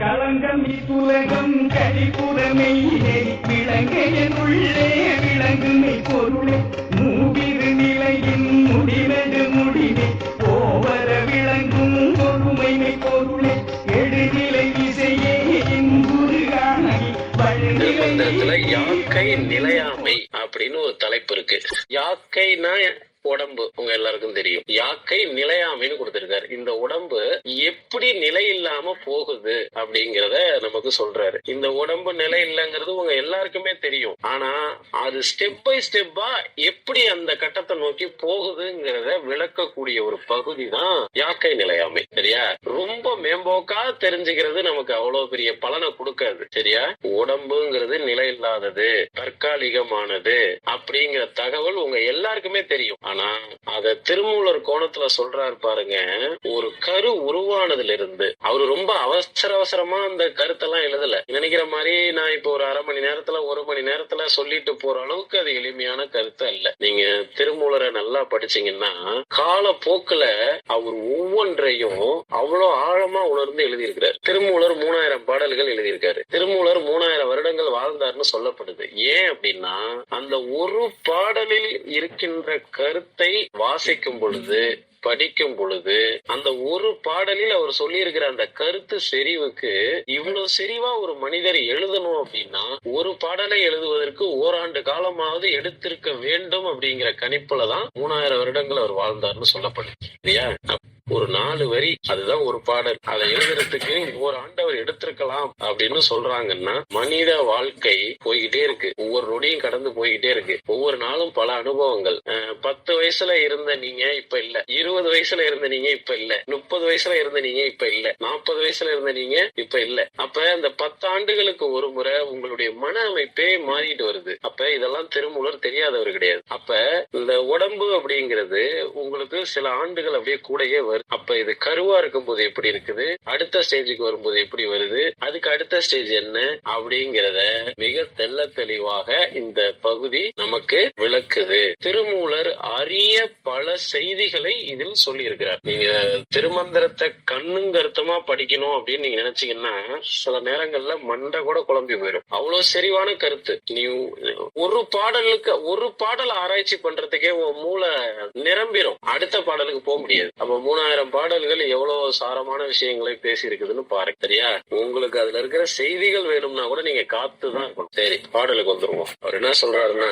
களங்கம் இப்புலகம் கழிப்புறமை விளங்கையன் உள்ளே விளங்குமை பொருளே மூவிரு நிலையின் முடிவது முடிவே ஓவர விளங்கும் பொறுமைமை பொருளே எடுநிலை இசையே இன்புருகாகி திருமந்திரத்துல யாக்கை நிலையாமை அப்படின்னு ஒரு தலைப்பு இருக்கு. யாக்கைனா உடம்பு உங்க எல்லாருக்கும் தெரியும். யாக்கை நிலையாமைன்னு கொடுத்திருக்காரு. இந்த உடம்பு எப்படி நிலை இல்லாம போகுது அப்படிங்கறத நமக்கு சொல்றாரு. இந்த உடம்பு நிலை இல்லைங்கிறது உங்க எல்லாருக்குமே தெரியும். ஆனா அது ஸ்டெப் பை ஸ்டெப்பா எப்படி அந்த கட்டத்தை நோக்கி போகுதுங்கிறத விளக்கக்கூடிய ஒரு பகுதி தான் யாக்கை நிலையாமை. சரியா? ரொம்ப மேம்போக்கா தெரிஞ்சுக்கிறது நமக்கு அவ்வளவு பெரிய பலனை கொடுக்காது. சரியா? உடம்புங்கிறது நிலை இல்லாதது, தற்காலிகமானது அப்படிங்கிற தகவல் உங்க எல்லாருக்குமே தெரியும். ஆனா அத திருமூலர் கோணத்துல சொல்றாரு பாருங்க. ஒரு கரு உருவானதுல இருந்து அவரு ரொம்ப அவசரமா அந்த கருத்தெல்லாம் எழுதல. நினைக்கிற மாதிரி நான் இப்ப ஒரு அரை மணி நேரத்துல 1 மணி நேரத்துல சொல்லிட்டு போற அளவுக்கு அது எளிமையான கருத்து அல்ல. நீங்க திருமூலரை நல்லா படிச்சீங்கன்னா காலப்போக்குல அவர் ஒவ்வொன்றையும் அவ்வளவு ஆழமா உணர்ந்து எழுதியிருக்கிறார். திருமூலர் 3000 பாடல்கள் எழுதியிருக்காரு. திருமூலர் 3000 வருடங்கள் வாழ்ந்தார்னு சொல்லப்படுது. ஏன் அப்படின்னா அந்த ஒரு பாடலில் இருக்கின்ற கருத்தை வாசிக்கும் பொழுது, படிக்கும் பொழுது, அந்த ஒரு பாடலில் அவர் சொல்லி இருக்கிற அந்த கருத்து செறிவுக்கு இவ்வளவு செறிவா ஒரு மனிதர் எழுதணும் அப்படின்னா ஒரு பாடலை எழுதுவதற்கு ஓராண்டு காலமாவது எடுத்திருக்க வேண்டும் அப்படிங்கிற கணிப்புலதான் 3000 வருடங்கள் அவர் வாழ்ந்தார்னு சொல்லப்படுது. சரியா? ஒரு 4 வரி அதுதான் ஒரு பாடல். அதை எழுதுறதுக்கு ஒரு ஆண்டவர் எடுத்திருக்கலாம் அப்படின்னு சொல்றாங்கன்னா மனித வாழ்க்கை போய்கிட்டே இருக்கு. ஒவ்வொரு நொடியும் கடந்து போய்கிட்டே இருக்கு. ஒவ்வொரு நாளும் பல அனுபவங்கள். 10 வயசுல இருந்த நீங்க இப்ப இல்ல, 20 வயசுல இருந்த நீங்க இப்ப இல்ல, 30 வயசுல இருந்த நீங்க இப்ப இல்ல, 40 வயசுல இருந்த நீங்க இப்ப இல்ல. அப்ப இந்த 10 ஆண்டுகளுக்கு ஒரு முறை உங்களுடைய மன அமைப்பே மாறிட்டு வருது. அப்ப இதெல்லாம் திருமூலர் தெரியாதவர் கிடையாது. அப்ப இந்த உடம்பு அப்படிங்கிறது உங்களுக்கு சில ஆண்டுகள் அப்படியே கூடயே வருது. அப்ப இது கருவா இருக்கும் போது எப்படி இருக்குது, அடுத்த ஸ்டேஜுக்கு வரும்போது எப்படி வருது, அதுக்கு அடுத்த ஸ்டேஜ் என்ன அப்படிங்கிறத மிக தெள்ள தெளிவாக இந்த பகுதி நமக்கு விளக்குது. திருமூலர் அரிய பல செய்திகளை இதில் சொல்லி இருக்கிறார். நீங்க திருமந்திரத்தை கண்ணுங்கருத்தமா படிக்கணும் அப்படின்னு நீங்க நினைச்சீங்கன்னா சில நேரங்கள்ல மண்டை கூட குழம்பி போயிடும். அவ்வளவு செறிவான கருத்து. நீ ஒரு பாடல் ஆராய்ச்சி பண்றதுக்கே உன் மூளை நிரம்பிடும். அடுத்த பாடலுக்கு போக முடியாது. அப்ப 3000 பாடல்கள் எவ்வளவு சாரமான விஷயங்களை பேசி இருக்குதுன்னு பாருங்க. சரியா? உங்களுக்கு அதுல இருக்கிற செய்திகள் வேணும்னா கூட நீங்க காத்துதான் இருக்கணும். சரி, பாடலுக்கு வந்துருவோம். அவர் என்ன சொல்றாருன்னா,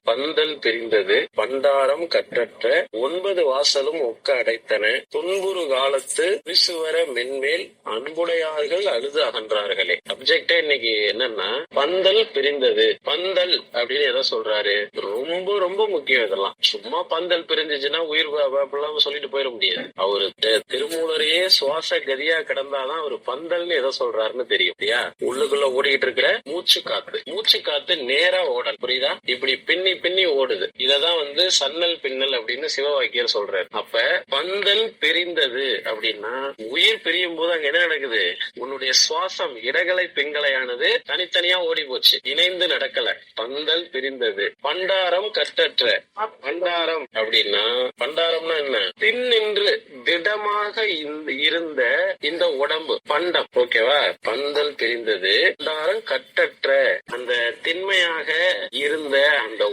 பந்தல் பிரிந்தது பண்டாரம் கற்றற்ற 9 வாசலும் ஒக்க அடைத்தன துன்புறு காலத்து விசுவர மென்மேல் அன்புடையார்கள் அழுது அகன்றார்களே. சப்ஜெக்டே இன்னைக்கு என்னன்னா பந்தல் பிரிந்தது. பந்தல் அப்படின்னு எதை சொல்றாரு? ரொம்ப ரொம்ப முக்கியம். இதெல்லாம் சும்மா பந்தல் பிரிஞ்சுச்சுன்னா உயிர் அப்படிலாம் சொல்லிட்டு போயிட முடியாது. அவரு திருமூலரையே சுவாச கதியா கிடந்தாதான் அவர் பந்தல்னு எதை சொல்றாருன்னு தெரியும். உள்ளுக்குள்ள ஓடிக்கிட்டு இருக்கிற மூச்சு காத்து நேரா ஓடல். புரியுதா? இப்படி பின்னி பின்னி ஓடுது. இததான் சன்னல் பின்னல் அப்படின்னு சிவவாக்கியர் சொல்றாரு. அப்ப பந்தல் பிரிந்தது அப்படின்னா உயிர் பிரியும் போது அங்க என்ன நடக்குது? உன்னுடைய சுவாசம் இடகலை பிங்களையானது தனித்தனியா ஓடி போச்சு, இணைந்து நடக்கல. பந்தல் பிரிந்தது. பண்டாரம் கற்றற்ற. பண்டாரம் அப்படின்னா பண்டாரம்னா என்ன? தின்னின்று திடமாக இருந்த இந்த உடம்பு பண்டம். ஓகேவா? பந்தல் பிரிந்தது. பண்டாரம் கற்றற்ற அந்த திண்மையாக இருந்த அந்த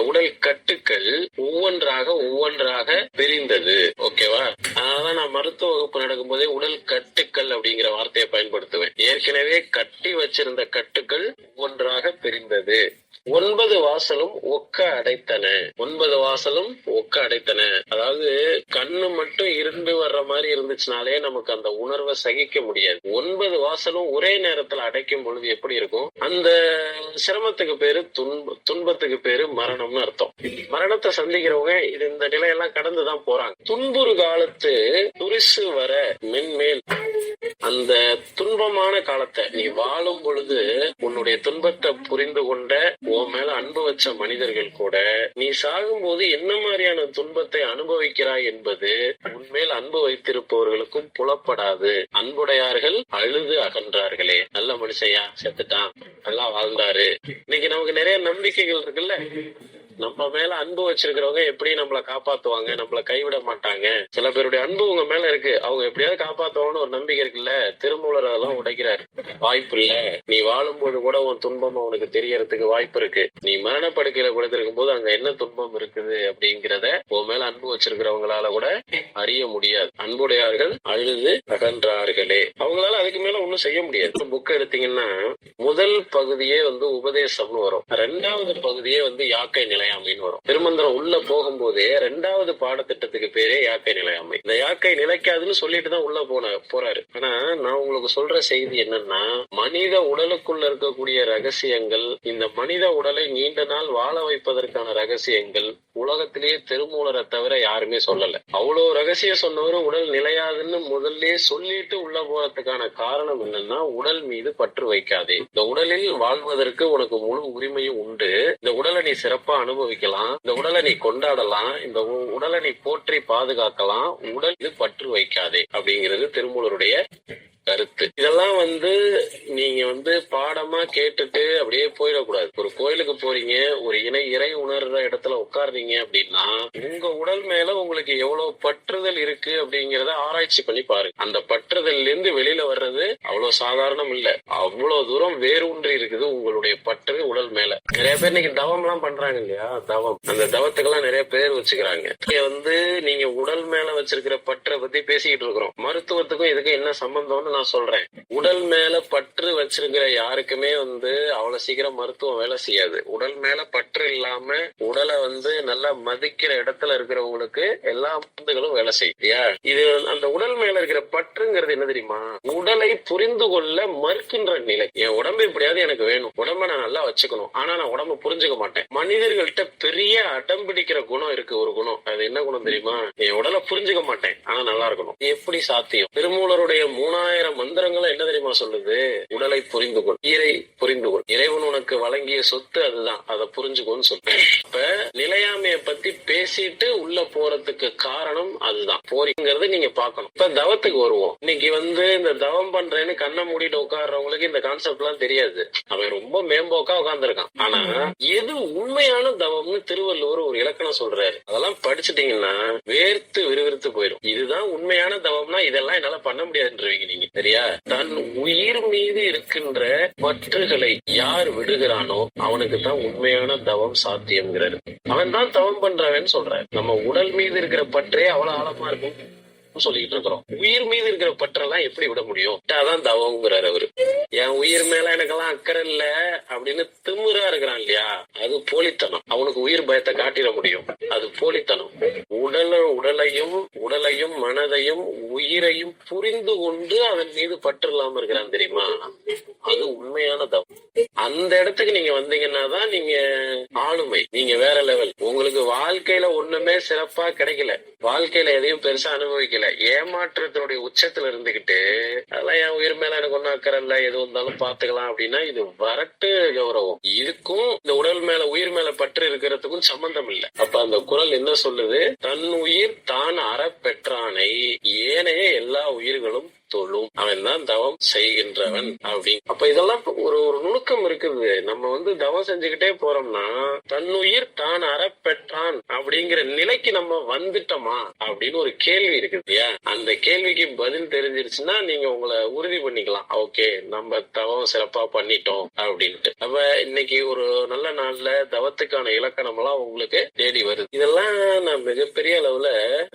உடல் கட்டுக்கள் ஒவ்வொன்றாக பிரிந்தது. ஓகேவா? அதான் நான் மருத்துவ வகுப்பு நடக்கும் போதே உடல் கட்டுக்கள் அப்படிங்கிற வார்த்தையை பயன்படுத்துவேன். ஏற்கனவே கட்டி வச்சிருந்த கட்டுக்கள் ஒவ்வொன்றாக பிரிந்தது. 9 வாசலும் ஒக்க அடைத்தன. 9 வாசலும் ஒக்க அடைத்தன. அதாவது கண்ணு மட்டும் இருந்து வர்ற மாதிரி இருந்துச்சுனாலே நமக்கு அந்த உணர்வை சகிக்க முடியாது. 9 வாசலும் ஒரே நேரத்துல அடைக்கும் பொழுது எப்படி இருக்கும்? அந்த சிரமத்துக்கு பேரு துன்பத்துக்கு பேரு மரணம்னு அர்த்தம். மரணத்தை சந்திக்கிறவங்க இந்த நிலையெல்லாம் கடந்துதான் போறாங்க. துன்புறு காலத்து துரிசு வர மென்மேல். அந்த துன்பமான காலத்தை நீ வாழும் பொழுது உன்னுடைய துன்பத்தை புரிந்து கொண்ட உன் மேல அன்பு வச்ச மனிதர்கள் கூட நீ சாகும் போது என்ன மாதிரியான துன்பத்தை அனுபவிக்கிறாய் என்பது உன்மேல் அன்பு வைத்திருப்பவர்களுக்கும் புலப்படாது. அன்புடையார்கள் அழுது அகன்றார்களே. நல்ல மனுஷையா செத்துட்டான், நல்லா வாழ்ந்தாரு. இன்னைக்கு நமக்கு நிறைய நம்பிக்கைகள் இருக்குல்ல. நம்ம மேல அன்பு வச்சிருக்கிறவங்க எப்படி நம்மள காப்பாத்துவாங்க, நம்மள கைவிட மாட்டாங்க. சில பேருடைய அன்பு உங்க மேல இருக்கு, அவங்க எப்படியாவது காப்பாத்துவாங்கன்னு ஒரு நம்பிக்கை இருக்குல்ல. திருமூலர் அதெல்லாம் உடைக்கிறாரு. வாய்ப்பு இல்ல. நீ வாழும்போது கூட உன் துன்பம் அவனுக்கு தெரியறதுக்கு வாய்ப்பு இருக்கு. நீ மரணப்படுக்கையில படுத்திருக்கும் போது அங்க என்ன துன்பம் இருக்குது அப்படிங்கறத உன் மேல அன்பு வச்சிருக்கிறவங்களால கூட அறிய முடியாது. அன்புடையார்கள் அழுது அகன்றார்களே, அவங்களால அதுக்கு மேல ஒண்ணும் செய்ய முடியாது. புக் எடுத்தீங்கன்னா முதல் பகுதியே உபதேசம்னு வரும், ரெண்டாவது பகுதியே யாக்கை நிலையாமைன்னு வரும். திருமந்திரம் உள்ள போகும்போதே ரெண்டாவது பாடத்திட்டத்துக்கு பேரே யாக்கை நிலையாமை. இந்த யாக்கை நிலைக்காதுன்னு சொல்லிட்டுதான் உள்ள போறாரு. ஆனா நான் உங்களுக்கு சொல்ற செய்தி என்னன்னா, மனித உடலுக்குள்ள இருக்கக்கூடிய ரகசியங்கள், இந்த மனித உடலை நீண்ட நாள் வாழ வைப்பதற்கான ரகசியங்கள் உலகத்திலேயே திருமூலரை தவிர யாருமே சொல்லல. அவ்வளவு ரகசியம் சொன்னவரு உடல் நிலையாதுன்னு முதல்ல சொல்லிட்டு உள்ள போறதுக்கான காரணம் என்னன்னா, உடல் மீது பற்று வைக்காதே. இந்த உடலில் வாழ்வதற்கு உனக்கு முழு உரிமையும் உண்டு. இந்த உடலை நீ சிறப்பா அனுபவிக்கலாம், இந்த உடலை நீ கொண்டாடலாம், இந்த உடலை நீ போற்றி பாதுகாக்கலாம். உடல் மீது பற்று வைக்காதே அப்படிங்கிறது திருமூலருடைய கருத்து. இதெல்லாம் நீங்க பாடமா கேட்டுட்டு அப்படியே போயிடக்கூடாது. ஒரு கோயிலுக்கு போறீங்க, ஒரு இறை உணர்ற இடத்துல உட்கார்றீங்க அப்படின்னா உங்க உடல் மேல உங்களுக்கு எவ்வளவு பற்றுதல் இருக்கு அப்படிங்கறத ஆராய்ச்சி பண்ணி பாருங்க. அந்த பற்றுதல் இருந்து வெளியில வர்றது அவ்வளவு சாதாரணம் இல்ல. அவ்வளவு தூரம் வேரூன்றி இருக்குது உங்களுடைய பற்று உடல் மேல. நிறைய பேர் இன்னைக்கு தவம் எல்லாம் பண்றாங்க இல்லையா, தவம். அந்த தவத்துக்கெல்லாம் நிறைய பேர் வச்சுக்கிறாங்க. நீங்க உடல் மேல வச்சிருக்கிற பற்றை பத்தி பேசிக்கிட்டு இருக்கிறோம். மருத்துவத்துக்கும் இதுக்கு என்ன சம்பந்தம்னு நான் சொல்றேன். உடல் மேல பற்று வச்சிருக்கிற யாருக்குமே அவ்வளவு சீக்கிரம் மருத்துவம் வேலை செய்யாது. உடல் மேல பற்று இல்லாம உடலை நல்லா மதிக்கிற இடத்துல இருக்கிறவங்களுக்கு எல்லா மருந்துகளும் வேலை செய்யா. இது அந்த உடல் மேல இருக்கிற பற்றுங்கிறது என்ன தெரியுமா, உடலை புரிந்து கொள்ள மறுக்கின்ற நிலை. என் உடம்பு எப்படியாவது எனக்கு வேணும், உடம்ப நான் நல்லா வச்சுக்கணும், ஆனா நான் உடம்ப புரிஞ்சுக்க மாட்டேன். மனிதர்கள்ட்ட பெரிய அடம் பிடிக்கிற குணம் இருக்கு. ஒரு குணம், அது என்ன குணம் தெரியுமா, என் உடலை புரிஞ்சுக்க மாட்டேன் ஆனா நல்லா இருக்கணும். எப்படி சாத்தியம்? திருமூலருடைய 3000 மந்திரங்களும் என்ன தெரியுமா சொல்லுது, உடலை புரிந்து கொள், ஈரை புரிந்து கொள், இறைவன் உனக்கு வழங்கிய சொத்து அதுதான், அதை புரிஞ்சுக்கோன்னு சொல்ற. இப்ப நிலையாமைய பத்தி பேசிட்டு உள்ள போறதுக்கு காரணம் அதுதான். போறீங்கிறது நீங்க பாக்கணும். இப்ப தவத்துக்கு வருவோம். இன்னைக்கு இந்த தவம் பண்றேன்னு கண்ணை மூடிட்டு உட்கார்றவங்களுக்கு இந்த கான்செப்ட் எல்லாம் தெரியாது. அவன் ரொம்ப மேம்போக்கா உட்கார்ந்துருக்கான். ஆனா எது உண்மையான தவம்னு திருவள்ளுவர் ஒரு இலக்கணம் சொல்றாரு. அதெல்லாம் படிச்சுட்டீங்கன்னா வேர்த்து விறுவிறுத்து போயிடும். இதுதான் உண்மையான தவம்னா இதெல்லாம் என்னால பண்ண முடியாதுன்றீங்க நீங்க. சரியா? தன் உயிர் மீது இருக்கின்ற பற்றுகளை யார் விடுகிறானோ அவனுக்கு தான் உண்மையான தவம் சாத்தியம்ங்கிறாரு. அவன் தான் தவம் பண்றவன் சொல்றாரு. நம்ம உடல் மீது இருக்கிற பற்றே அவ்வளவு ஆழமா இருக்கும் சொல்லிட்டு இருக்கிறோம். உயிர் மீது இருக்கிற பற்றெல்லாம் எப்படி விட முடியும்? அதான் தவம்ங்கிறாரு அவரு. என் உயிர் மேல எனக்கெல்லாம் அக்கறை இல்ல அப்படின்னு திமிரா இருக்கிறான் இல்லையா, அது போலித்தனம். அவனுக்கு உயிர் பயத்தை காட்டிட முடியும், அது போலித்தனம். உடலையும் மனதையும் உயிரையும் புரிந்து கொண்டு அவன் மீது பற்று இல்லாம இருக்கிறான் தெரியுமா, அது உண்மையான தவம். அந்த இடத்துக்கு நீங்க வந்தீங்கன்னா தான் நீங்க ஆளுமை, நீங்க வேற லெவல். உங்களுக்கு வாழ்க்கையில ஒண்ணுமே சிறப்பா கிடைக்கல, வாழ்க்கையில எதையும் பெருசா அனுபவிக்கல, ஏமாற்றத்தினுடைய உச்சத்துல இருந்துகிட்டு அதெல்லாம் என் உயிர் மேல எனக்கு ஒன்னும் அக்கறை இல்ல, எது வந்தாலும் பாத்துக்கலாம் அப்படின்னா இது வரட்டு கௌரவம். இதுக்கும் இந்த உடல் மேல உயிர் மேல பற்று இருக்கிறதுக்கும் சம்பந்தம் இல்ல. அப்ப அந்த குறள் என்ன சொல்லுது, தன் உயிர் தான் அற பெற்றானை ஏனைய எல்லா உயிர்களும் தொழும், அவன் தான் தவம் செய்கின்றவன் அப்படின்னு. அப்ப இதெல்லாம் ஒரு நுணுக்கம் இருக்குது. நம்ம தவம் செஞ்சுக்கிட்டே போறோம்னா தன்னுயிர் தான் அறப்பெற்றான் அப்படிங்கிற நிலைக்கு நம்ம வந்துட்டோமா அப்படின்னு ஒரு கேள்வி இருக்குது இல்லையா. அந்த கேள்விக்கு பதில் தெரிஞ்சிருச்சுன்னா நீங்க உங்களை உறுதி பண்ணிக்கலாம், ஓகே நம்ம தவம் சிறப்பா பண்ணிட்டோம் அப்படின்ட்டு. அப்ப இன்னைக்கு ஒரு நல்ல நாள்ல தவத்துக்கான இலக்கணம் எல்லாம் உங்களுக்கு தேடி வருது. இதெல்லாம் நான் மிகப்பெரிய அளவுல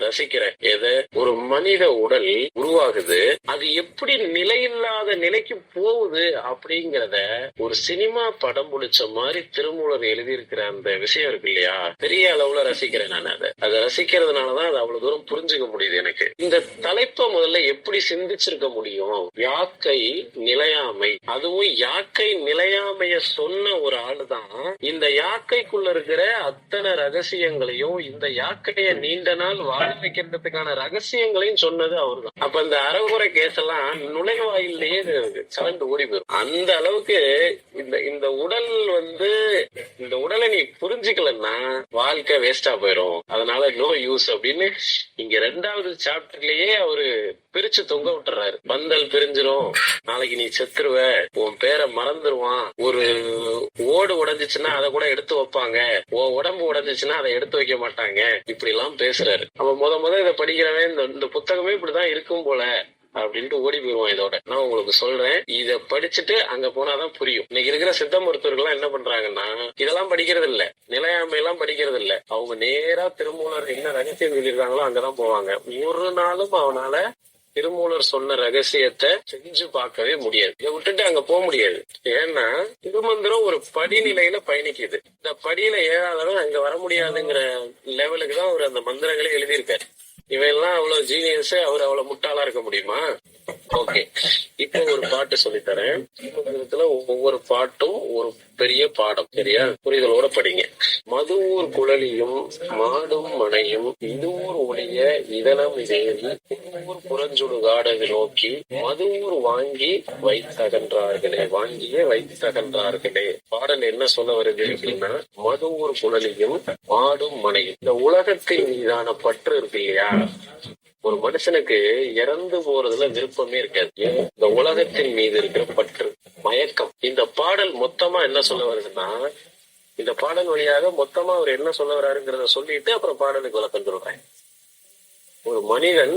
ரசிக்கிறேன். எது, ஒரு மனித உடல் உருவாகுது, அது எப்படி நிலையில்லாத நிலைக்கு போகுது அப்படிங்கறத ஒரு சினிமா படம் பிடிச்ச மாதிரி திருமூலர் எழுதியிருக்கிற அந்த விஷயம் இருக்கு இல்லையா, பெரிய அளவுல ரசிக்கிறேன் நான். அதை ரசிக்கிறதுனாலதான் அது அவ்வளவு தூரம் புரிஞ்சுக்க முடியுது எனக்கு. இந்த தலைப்பை முதல்ல எப்படி சிந்திச்சிருக்க முடியும், யாக்கை நிலையாமை. அதுவும் யாக்கை நிலையாமைய சொன்ன ஒரு ஆளுதான் இந்த யாக்கைக்குள்ள இருக்கிற அத்தனை ரகசியங்களையும், இந்த யாக்கைய நீண்ட நாள் வாழ வைக்கிறதுக்கான ரகசியங்களையும் சொன்னது அவர்தான். அப்ப இந்த அறகுறை கேஸ் எல்லாம் நுழைவாயிலேயே சலண்டு ஓடி போயிடும். அந்த அளவுக்கு இந்த உடல் இந்த உடலை நீ புரிஞ்சுக்கலன்னா வாழ்க்கை வேஸ்டா போயிடும். அதனால நோ யூஸ் அப்படின்னு இங்க 2வது சாப்டர்லயே அவரு பிரிச்சு தொங்க விட்டுறாரு. பந்தல் பிரிஞ்சிரும், நாளைக்கு நீ செத்துருவ, உன் பேரை மறந்துருவான், ஒரு ஓடு உடைஞ்சிச்சுன்னா அதை கூட எடுத்து வைப்பாங்க, உன் உடம்பு உடைஞ்சிச்சுன்னா அதை எடுத்து வைக்க மாட்டாங்க, இப்படி எல்லாம் பேசுறாரு. அவன் முத இதை படிக்கிறவன் இந்த புத்தகமே இப்படிதான் இருக்கும் போல அப்படின்ட்டு ஓடி போயிருவான். இதோட நான் உங்களுக்கு சொல்றேன், இத படிச்சுட்டு அங்க போனாதான் புரியும். இன்னைக்கு இருக்கிற சித்த மருத்துவர்கள் என்ன பண்றாங்கன்னா, இதெல்லாம் படிக்கிறது இல்ல, நிலையாமை எல்லாம் படிக்கிறது இல்ல. அவங்க நேரா திருமூலர் என்ன ரகசியம் சொல்லியிருக்காங்களோ அங்கதான் போவாங்க. ஒரு நாளும் அவனால திருமூலர் சொன்ன ரகசியத்தை செஞ்சு பார்க்கவே முடியாது. இதை விட்டுட்டு அங்க போக முடியாது. ஏன்னா திருமந்திரம் ஒரு படிநிலையில பயணிக்குது. இந்த படியில ஏறாதவன் அங்க வர முடியாதுங்கிற லெவலுக்கு தான் அவர் அந்த மந்திரங்களே எழுதியிருக்காரு. இவெல்லாம் அவ்வளவு ஜீனியஸ், அவர் அவ்வளவு முட்டாளா இருக்க முடியுமா? ஓகே, இப்போ ஒரு பாட்டு சொல்லித்தரேன். ஒவ்வொரு பாட்டும் ஒரு பெரிய பாடம், சரியா? புரிதலோட படிங்க. மதுவூர் குழலியும் மாடும் மனையும் இதுவூர் ஒளிய இதனம் இதேறி திருவூர் புறஞ்சுடு காடகு நோக்கி மதுவூர் வாங்கி வைத்தகன்றார்களே, வாங்கியே வைத்தகன்றார்களே. பாடல் என்ன சொல்ல வருது அப்படின்னா, மதுவூர் குழலியும் மாடும் மனையும். இந்த உலகத்தின் மீதான பற்று இருக்கு இல்லையா, ஒரு மனுஷனுக்கு இறந்து போறதுல விருப்பமே இருக்காது. இந்த உலகத்தின் மீது இருக்கிற பற்று, மயக்கம். இந்த பாடல் மொத்தமா என்ன சொல்ல வருதுன்னா, இந்த பாடல் வழியாக மொத்தமா அவர் என்ன சொல்ல வர்றாருங்கிறத சொல்லிட்டு அப்புறம் பாடலுக்கு விளக்கம் சொல்றேன். ஒரு மனிதன்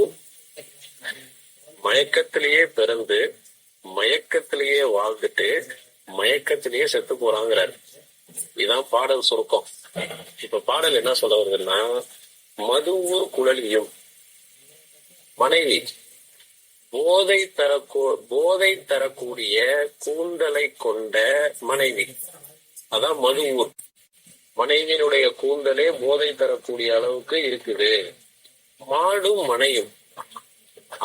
மயக்கத்திலேயே பிறந்து மயக்கத்திலேயே வாழ்ந்துட்டு மயக்கத்திலேயே செத்து போறாங்கிறாரு. இதுதான் பாடல் சுருக்கம். இப்ப பாடல் என்ன சொல்ல வருதுன்னா, மதுவூர் குழலியும் மனைவி போதை தரக்கூடிய கூந்தலை கொண்ட மனைவி, அதான் மதுவூர். மனைவியினுடைய கூந்தலே போதை தரக்கூடிய அளவுக்கு இருக்குது. மாடும் மனையும்,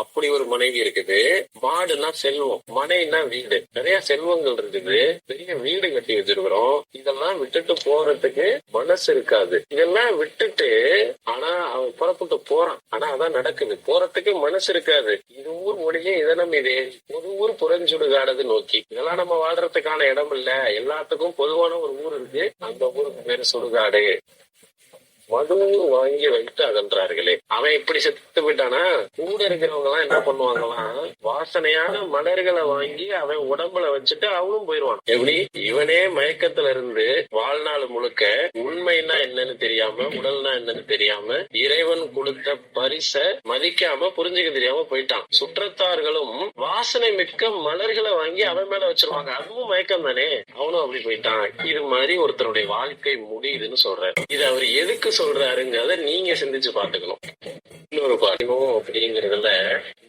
அப்படி ஒரு மனைவி இருக்குது. மாடுனா செல்வம், மனைனா வீடு. நிறைய செல்வங்கள் இருக்குது, பெரிய வீடு கட்டி வச்சிருக்கிறோம். இதெல்லாம் விட்டுட்டு போறதுக்கு மனசு இருக்காது. இதெல்லாம் விட்டுட்டு ஆனா அவன் புறப்பட்டு போறான். ஆனா அதான் நடக்குது, போறதுக்கு மனசு இருக்காது. இது ஊர் ஒளியே இதனம் இதே ஒரு ஊர் புறஞ்சுடு காடது நோக்கி. இதெல்லாம் நம்ம வாழ்றதுக்கான இடம் இல்ல, எல்லாத்துக்கும் பொதுவான ஒரு ஊர் இருக்கு, அந்த ஊருக்கு பேரு சுடுகாடு. மதுவூர் வாங்கி வைத்து அகன்றார்களே. அவன் இப்படி செத்து போயிட்டானா, கூட இருக்கிறவங்க எல்லாம் என்ன பண்ணுவாங்களாம், வாசனையான மலர்களை வாங்கி அவன் உடம்புல வச்சுட்டு அவனும் போயிருவான். எப்படி? இவனே மயக்கத்துல இருந்து வாழ்நாள் முழுக்க உண்மைன்னா என்னன்னு தெரியாம, உடல்னா என்னன்னு தெரியாம, இறைவன் கொடுத்த பரிச மதிக்காம புரிஞ்சுக்க தெரியாம போயிட்டான். சுற்றத்தார்களும் வாசனை மிக்க மலர்களை வாங்கி அவன் மேல வச்சிருவாங்க, அதுவும் மயக்கம் தானே, அவனும் அப்படி போயிட்டான். இது மாதிரி ஒருத்தருடைய வாழ்க்கை முடியுதுன்னு சொல்றாரு. இது அவர் எதுக்கு சொல்றாருங்கிறத நீங்க சிந்திச்சு பாத்துக்கணும். இன்னொரு பாட்டு அப்படிங்கறதுல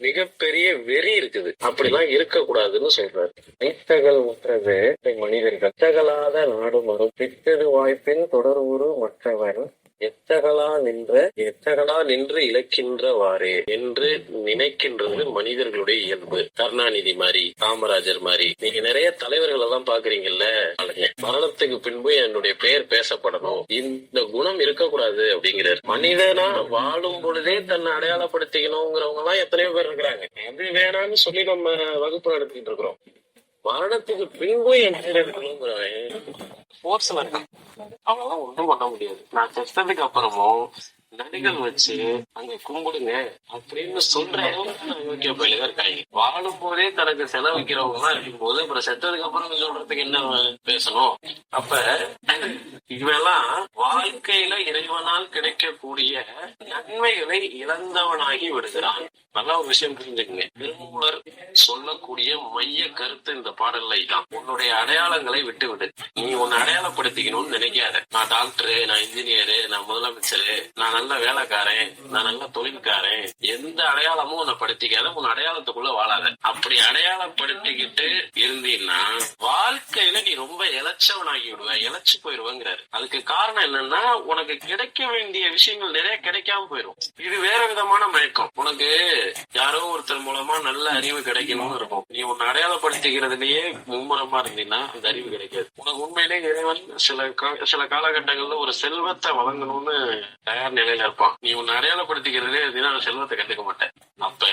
மிகப்பெரிய வெறி இருக்குது, அப்படிலாம் இருக்க கூடாதுன்னு சொல்றாரு. ஐத்தகல் முற்றது மனிதர்கள் தகலாத நாடு மறும் பித்தது வாய்ப்பின் தொடர்வுரு மற்றவன் எத்தகலா நின்று இழக்கின்றவாறே என்று நினைக்கின்றது மனிதர்களுடைய இயல்பு. கருணாநிதி மாதிரி, காமராஜர் மாதிரி, நீங்க நிறைய தலைவர்கள் எல்லாம் பாக்குறீங்கல்ல, மரணத்துக்கு பின்பு என்னுடைய பெயர் பேசப்படணும், இந்த குணம் இருக்கக்கூடாது அப்படிங்கிறார். மனிதனா வாழும் பொழுதே தன்னை அடையாளப்படுத்திக்கணுங்கிறவங்க எல்லாம் எத்தனையோ பேர் இருக்கிறாங்க. அது வேணாம்னு சொல்லி நம்ம வகுப்பு நடத்திக்கிட்டு இருக்கிறோம். மரணத்துக்கு பின்பு என் பேர் இருக்கணுங்கிறவன் போர்ஸ்ல இருக்கான், அவங்களாம் ஒண்ணும் பண்ண முடியாது. நான் செத்ததுக்கு அப்புறமும் நடிகள் வச்சு அங்க கும்பிடுங்க அப்படின்னு சொல்ற யோக்கிய பயில இருக்காங்க. வாழும் போதே தனக்கு செலவிக்கிறவங்க எல்லாம் இருக்கும் போது அப்புறம் செத்ததுக்கு அப்புறம் சொல்றதுக்கு என்ன பேசணும்? அப்ப இவெல்லாம் வாழ்க்கையில இறைவனால் கிடைக்கக்கூடிய நன்மைகளை இழந்தவனாகி விடுகிறான். நல்ல ஒரு விஷயம் புரிஞ்சுக்குங்க. திருமூலர் சொல்லக்கூடிய மைய கருத்து இந்த பாடல்ல தான். உன்னுடைய அடையாளங்களை விட்டு விடு. நீ உன்னை அடையாளப்படுத்திக்கணும்னு நினைக்காத. நான் டாக்டரு, நான் இன்ஜினியரு, நான் முதலமைச்சரு, நான் நல்ல வேலைக்காரன், நான் நல்ல தொழில்காரன், எந்த அடையாளமும் உன்னை படுத்திக்காத. உன் அடையாளத்துக்குள்ள வாழாத. அப்படி அடையாளப்படுத்திக்கிட்டு இருந்தீன்னா வாழ்க்கையில நீ ரொம்ப ரொம்ப இளைச்சவனாகி விடுவேன், இளைச்சு போயிருவேங்கிறாரு. அதுக்கு காரணம் என்னன்னா, உனக்கு கிடைக்க வேண்டிய விஷயங்கள் நிறைய கிடைக்காம போயிடும். இது வேற விதமான மயக்கம். உனக்கு யாரோ ஒருத்தர் மூலமா நல்ல அறிவு கிடைக்கணும்னு இருக்கும். நீ உன்னை அடையாளப்படுத்திக்கிறதுலயே மும்முரமா இருந்தீங்கன்னா அந்த அறிவு கிடைக்காது. உனக்கு உண்மையிலே இறைவன் சில காலகட்டங்கள்ல ஒரு செல்வத்தை வழங்கணும்னு தயார் நிலையில இருப்பான். நீ உன்னை அடையாளப்படுத்திக்கிறதுலே இருந்தீங்கன்னா அந்த செல்வத்தை கண்டுக்க மாட்டேன். அப்ப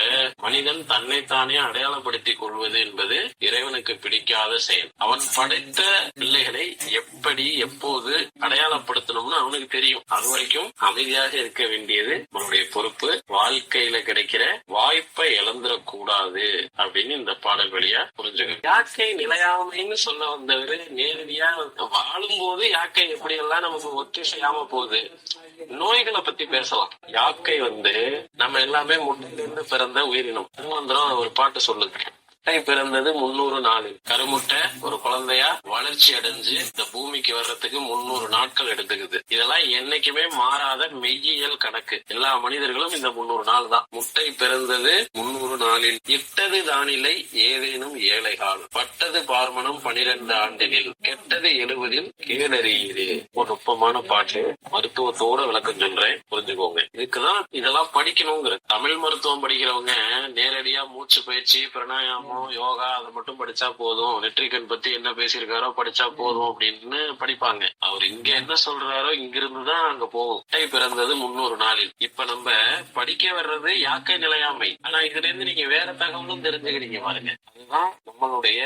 மனிதன் தன்னைத்தானே அடையாளப்படுத்திக் கொள்வது என்பது இறைவனுக்கு பிடிக்காத செயல். அவன் படைத்த பிள்ளைகளை எப்படி எப்போது அடையாளப்படுத்தணும்னு அவனுக்கு தெரியும். அது வரைக்கும் அமைதியாக இருக்க வேண்டியது அவனுடைய பொறுப்பு. வாழ்க்கையில கிடைக்கிற வாய்ப்பை இழந்துடக்கூடாது அப்படின்னு இந்த பாடல் வழியா புரிஞ்சுக்கணும். யாக்கை நிலையாமைன்னு சொல்ல வந்தவரு நேரடியா வாழும்போது யாக்கை எப்படி எல்லாம் நமக்கு ஒத்து செய்யாம போகுது. நோய்களை பத்தி பேசலாம். யாக்கை நம்ம எல்லாமே முட்டையிலிருந்து பிறந்த உயிரினம். திருமந்திரம் ஒரு பாட்டு சொல்லுது, முட்டை பிறந்தது 300 நாளில். கருமுட்டை ஒரு குழந்தையா வளர்ச்சி அடைஞ்சு இந்த பூமிக்கு வர்றதுக்கு 300 நாட்கள் எடுத்துக்குது. இதெல்லாம் என்னைக்குமே மாறாத மெய்யியல் கணக்கு. எல்லா மனிதர்களும் இந்த 300 நாள் தான். முட்டை பிறந்தது 300 நாளில். இட்டது தானிலை ஏதேனும் ஏழைகால். பட்டது பார்மணம் 12 ஆண்டினில். கெட்டது 70 கேடறியீரே. ஒரு நுட்பமான பாட்டு. மருத்துவத்தோட விளக்கம் சொல்றேன், புரிஞ்சுக்கோங்க. இதுக்குதான் இதெல்லாம் படிக்கணுங்கிற. தமிழ் மருத்துவம் படிக்கிறவங்க நேரடியா மூச்சு பயிற்சி, பிராணாயாமம், யோகா அதை மட்டும் படிச்சா போதும், நெற்றிக்கண் பத்தி என்ன பேசியிருக்காரோ படிச்சா போதும் அப்படின்னு படிப்பாங்க. அவர் இங்க என்ன சொல்றாரோ இங்கிருந்துதான் அங்க போகும். முட்டை பிறந்தது 300 நாளில். இப்ப நம்ம படிக்க வர்றது யாக்கை நிலையாமை. ஆனா இதுல இருந்து நீங்க வேற தகவலும் தெரிஞ்சுக்கிறீங்க பாருங்க. அதுதான் நம்மளுடைய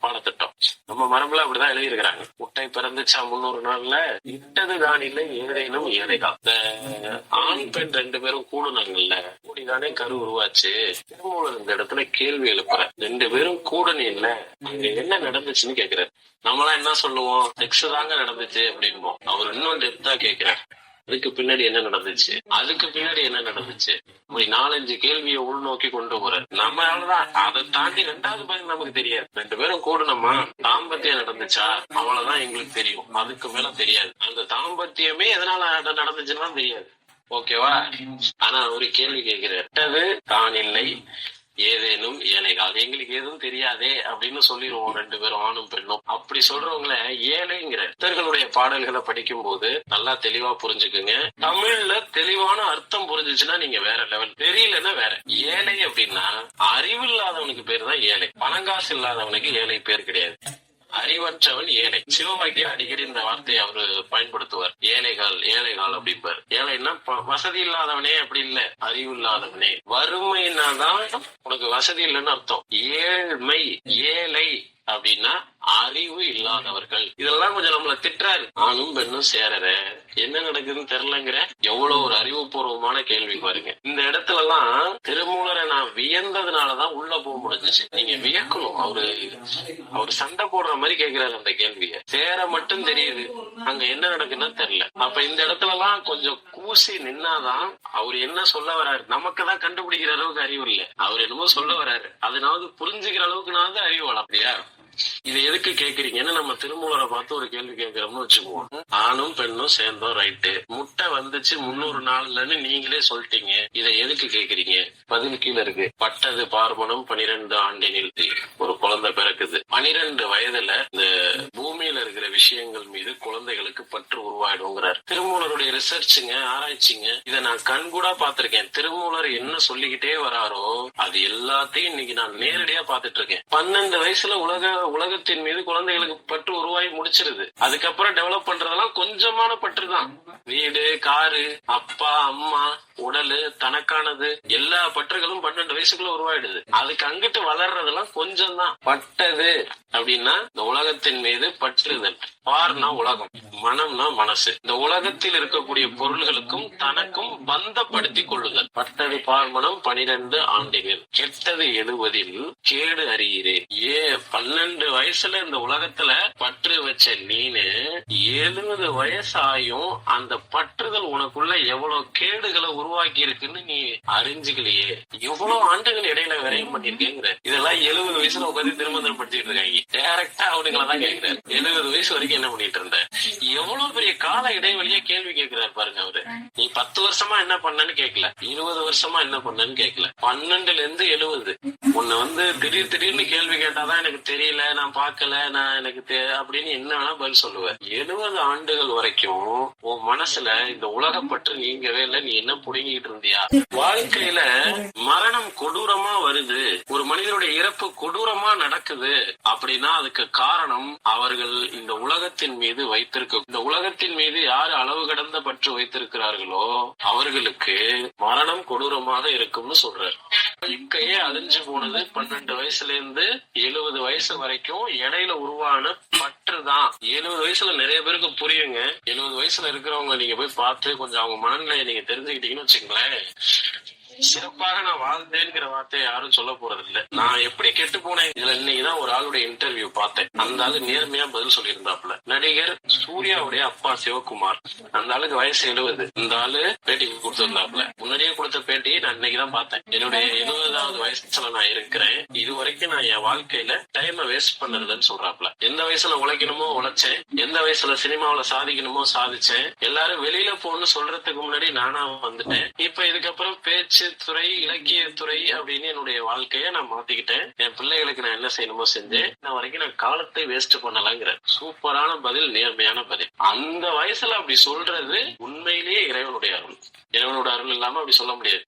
பாடத்திட்டம். நம்ம மரபுல அப்படிதான் எழுதியிருக்கிறாங்க. முட்டை பிறந்துச்சா 300 நாள்ல. இட்டது தான் இல்லை ஏதேனும் ஏழைதான். இந்த ஆண் பெண் 2 பேரும் கூடுனாங்கல்ல, கூடிதானே கரு உருவாச்சு. திருமூலர் இந்த இடத்துல கேள்வி எழுப்புற, 2 பேரும் கூடனே இல்ல, அங்க என்ன நடந்துச்சுன்னு கேக்குறாரு. நம்மளாம் என்ன சொல்லுவோம், செக்ஸ் தாங்க நடந்துச்சு அப்படின்போம். அவர் இன்னும் டெப்தா கேட்கிறார், அதுக்கு பின்னாடி என்ன நடந்துச்சு, அதுக்கு பின்னாடி என்ன நடந்துச்சு. இப்படி 4-5 கேள்வியை உள்நோக்கி கொண்டு போறாரு. நம்மளாலதான் அதை தாண்டி 2வது பதில் நமக்கு தெரியாது. 2 பேரும் கூடணுமா, தாம்பத்தியம் நடந்துச்சா, அவ்வளவுதான் எங்களுக்கு தெரியும். அதுக்கு மேல தெரியாது. அந்த தாம்பத்தியமே எதனால நடந்துச்சுன்னா தெரியாது. ஓகேவா? ஆனா ஒரு கேள்வி கேட்கிறார், தான் இல்லை ஏதேனும் ஏழைகால். எங்களுக்கு எதுவும் தெரியாதே அப்படின்னு சொல்லிடுவோம் 2 பேரும், ஆணும் பெண்ணும். அப்படி சொல்றவங்கள ஏழைங்கிற. சித்தர்களுடைய பாடல்களை படிக்கும் போது நல்லா தெளிவா புரிஞ்சுக்குங்க. தமிழ்ல தெளிவான அர்த்தம் புரிஞ்சுச்சுன்னா நீங்க வேற லெவல், தெரியலன்னா வேற. ஏழை அப்படின்னா அறிவில்லாதவனுக்கு பேர் தான் ஏழை. பணங்காசு இல்லாதவனுக்கு ஏழை பேர் கிடையாது. அறிவற்றவன் ஏழை. சிவபாக்கியம் அடிக்கடி இந்த வார்த்தையை அவரு பயன்படுத்துவார். ஏழைகள் ஏழைகள் அப்படிம்பார். ஏழைன்னா வசதி இல்லாதவனே அப்படி இல்ல, அறிவு இல்லாதவனே. வறுமைன்னா தான் உனக்கு வசதி இல்லைன்னு அர்த்தம். ஏழ்மை, ஏழை அப்படின்னா அறிவு இல்லாதவர்கள். இதெல்லாம் கொஞ்சம் நம்மள திட்டுறாரு. ஆணும் பெண்ணும் சேரற என்ன நடக்குதுன்னு தெரியலங்கிற எவ்வளவு ஒரு அறிவுபூர்வமான கேள்வி பாருங்க. இந்த இடத்துல எல்லாம் திருமூலரை நான் வியந்ததுனாலதான் உள்ள போக முடிஞ்சிச்சு. நீங்க வியக்கணும். அவரு சண்டை போடுற மாதிரி கேட்கிறாரு அந்த கேள்விய. சேர மட்டும் தெரியுது, அங்க என்ன நடக்குதுன்னு தெரியல. அப்ப இந்த இடத்துல எல்லாம் கொஞ்சம் கூசி நின்னாதான் அவர் என்ன சொல்ல வர்றாரு. நமக்கு தான் கண்டுபிடிக்கிற அளவுக்கு அறிவு இல்ல, அவர் என்னமோ சொல்ல வர்றாரு. அதனாவது புரிஞ்சுக்கிற அளவுக்கு நான் தான் அறிவு வளம். அப்படியா? இதை எதுக்கு கேக்குறீங்கன்னு நம்ம திருமூலரை பார்த்து ஒரு கேள்வி கேட்கிறோம்னு வச்சுக்குவோம். ஆணும் பெண்ணும் சேர்ந்தோம், ரைட்டு. முட்டை வந்துச்சு 300 நாள்லன்னு நீங்களே சொல்லிட்டீங்க. இதை எதுக்கு கேக்குறீங்க? பதில் கீழே இருக்கு. பட்டது பார்மணம் 12 ஆண்டினில். ஒரு குழந்தை பிறக்குது. 12 வயதுல இந்த பூமியில இருக்கிற விஷயங்கள் மீது குழந்தைகளுக்கு பற்று உருவாயிடுங்கிறார். திருமூலருடைய ரிசர்ச்சுங்க, ஆராய்ச்சிங்க. இதை நான் கண்கூடா பாத்திருக்கேன். திருமூலர் என்ன சொல்லிக்கிட்டே வராரோ அது எல்லாத்தையும் இன்னைக்கு நான் நேரடியா பாத்துட்டு இருக்கேன். 12 வயசுல உலகத்தின் மீது குழந்தைகளுக்கு பற்று உருவாகி முடிச்சிருது. அதுக்கப்புறம் டெவலப் பண்றதெல்லாம் கொஞ்சமான பற்று தான். வீடு, காரு, அப்பா, அம்மா, உடலு, தனக்கானது, எல்லா பற்றுகளும் 12 வயசுக்குள்ள உருவாயிடுது. அதுக்கு அங்கிட்டு வளர்றதெல்லாம் கொஞ்சம் தான். பட்டது அப்படின்னா இந்த உலகத்தின் மீது பற்றுதல். பார்னா உலகம், மனம்னா மனசு. இந்த உலகத்தில் இருக்கக்கூடிய பொருள்களுக்கும் தனக்கும் பந்தப்படுத்திக் கொள்ளுதல். பட்டது பார்மணம் 12 ஆண்டுகள். கெட்டது 70 கேடு அறியீரே. 12 வயசுல இந்த உலகத்துல பற்று வச்ச நீனு 70 வயசு ஆயும் அந்த பற்றுதல் உனக்குள்ள எவ்வளவு கேடுகளை உருவாக்கி இருக்குன்னு நீ அறிஞ்சுக்கலையே. எவ்வளவு ஆண்டுகள் இடையில விரயம் பண்ணிருக்கேங்கிற. இதெல்லாம் 70 வயசுல உட்காந்து திருமணம் படுத்திட்டு இருக்காங்க. டைரக்டா அவனுங்களதான் கேட்கிறாரு, 70 வயசு வரைக்கும் என்ன பண்ணிட்டு இருந்த? எவ்வளவு பெரிய கால இடைவெளியா கேள்வி கேட்கிறாரு பாருங்க அவரு. நீ 10 வருஷமா என்ன பண்ணன்னு கேட்கல, 20 வருஷமா என்ன பண்ணன்னு கேட்கல, 12ல இருந்து 70. உன்னை திடீர்னு கேள்வி கேட்டாதான் எனக்கு தெரியல, நான் பாக்கல, நான் எனக்கு அப்படின்னு என்ன வேணா பதில் சொல்லுவேன். 70 ஆண்டுகள் வரைக்கும் உன் மனசுல இந்த உலகப்பற்று நீங்கவே இல்லை. நீ என்ன புடுங்கிட்டு இருந்தியா? வாழ்க்கையில மரணம் கொடூரமா வருது, ஒரு மனிதனுடைய இறப்பு கொடூரமா நடக்குது அப்படின்னா அதுக்கு காரணம் அவர்கள் இந்த உலகத்தின் மீது இந்த உலகத்தின் மீது யாரு அளவு கடந்த பற்று வைத்திருக்கிறார்களோ அவர்களுக்கு மரணம் கொடூரமாக இருக்கும்னு சொல்றாரு. வாழ்க்கையே அழிஞ்சு போனது 12 வயசுல இருந்து 70 வயசு வரைக்கும் இடையில உருவான பற்று தான். 70 வயசுல நிறைய பேருக்கு புரியுங்க. 70 வயசுல இருக்கிறவங்க நீங்க போய் பார்த்து கொஞ்சம் அவங்க மனநிலையை நீங்க தெரிஞ்சுக்கிட்டீங்கன்னு வச்சுங்களேன், சிறப்பாக நான் வாழ்ந்தேங்கிற வார்த்தையை யாரும் சொல்ல போறது இல்ல. நான் எப்படி கெட்டு போனேன். இதுல இன்னைக்குதான் ஒரு ஆளுடைய இன்டர்வியூ பார்த்தேன். அந்த ஆளு நேர்மையா பதில் சொல்லியிருந்தாப்புல. நடிகர் சூர்யாவுடைய அப்பா சிவகுமார், அந்த ஆளுக்கு வயசு 70. இந்த ஆளு பேட்டி கொடுத்திருந்தாப்புல. முன்னாடியே கொடுத்த பேட்டி நான் இன்னைக்குதான் பார்த்தேன். என்னுடைய 70வது வயசுல நான் இருக்கிறேன், இது வரைக்கும் நான் என் வாழ்க்கையில டைமை வேஸ்ட் பண்ணதுன்னு சொல்றாப்புல. எந்த வயசுல உழைக்கணுமோ உழைச்சேன், எந்த வயசுல சினிமாவில சாதிக்கணுமோ சாதிச்சேன். எல்லாரும் வெளியில போன்னு சொல்றதுக்கு முன்னாடி நானா வந்துட்டேன். இப்ப இதுக்கப்புறம் பேச்சு துறை, இலக்கியத்துறை அப்படின்னு என்னுடைய வாழ்க்கைய நான் மாத்திக்கிட்டேன். என் பிள்ளைகளுக்கு நான் என்ன செய்யணுமோ செஞ்சேன். நான் வரைக்கும் நான் காலத்தை வேஸ்ட் பண்ணலாங்கிற சூப்பரான பதில், நேர்மையான பதில். அந்த வயசுல அப்படி சொல்றது உண்மையிலேயே இறைவனுடைய அருள். இறைவனோட அருள் இல்லாம அப்படி சொல்ல முடியாது.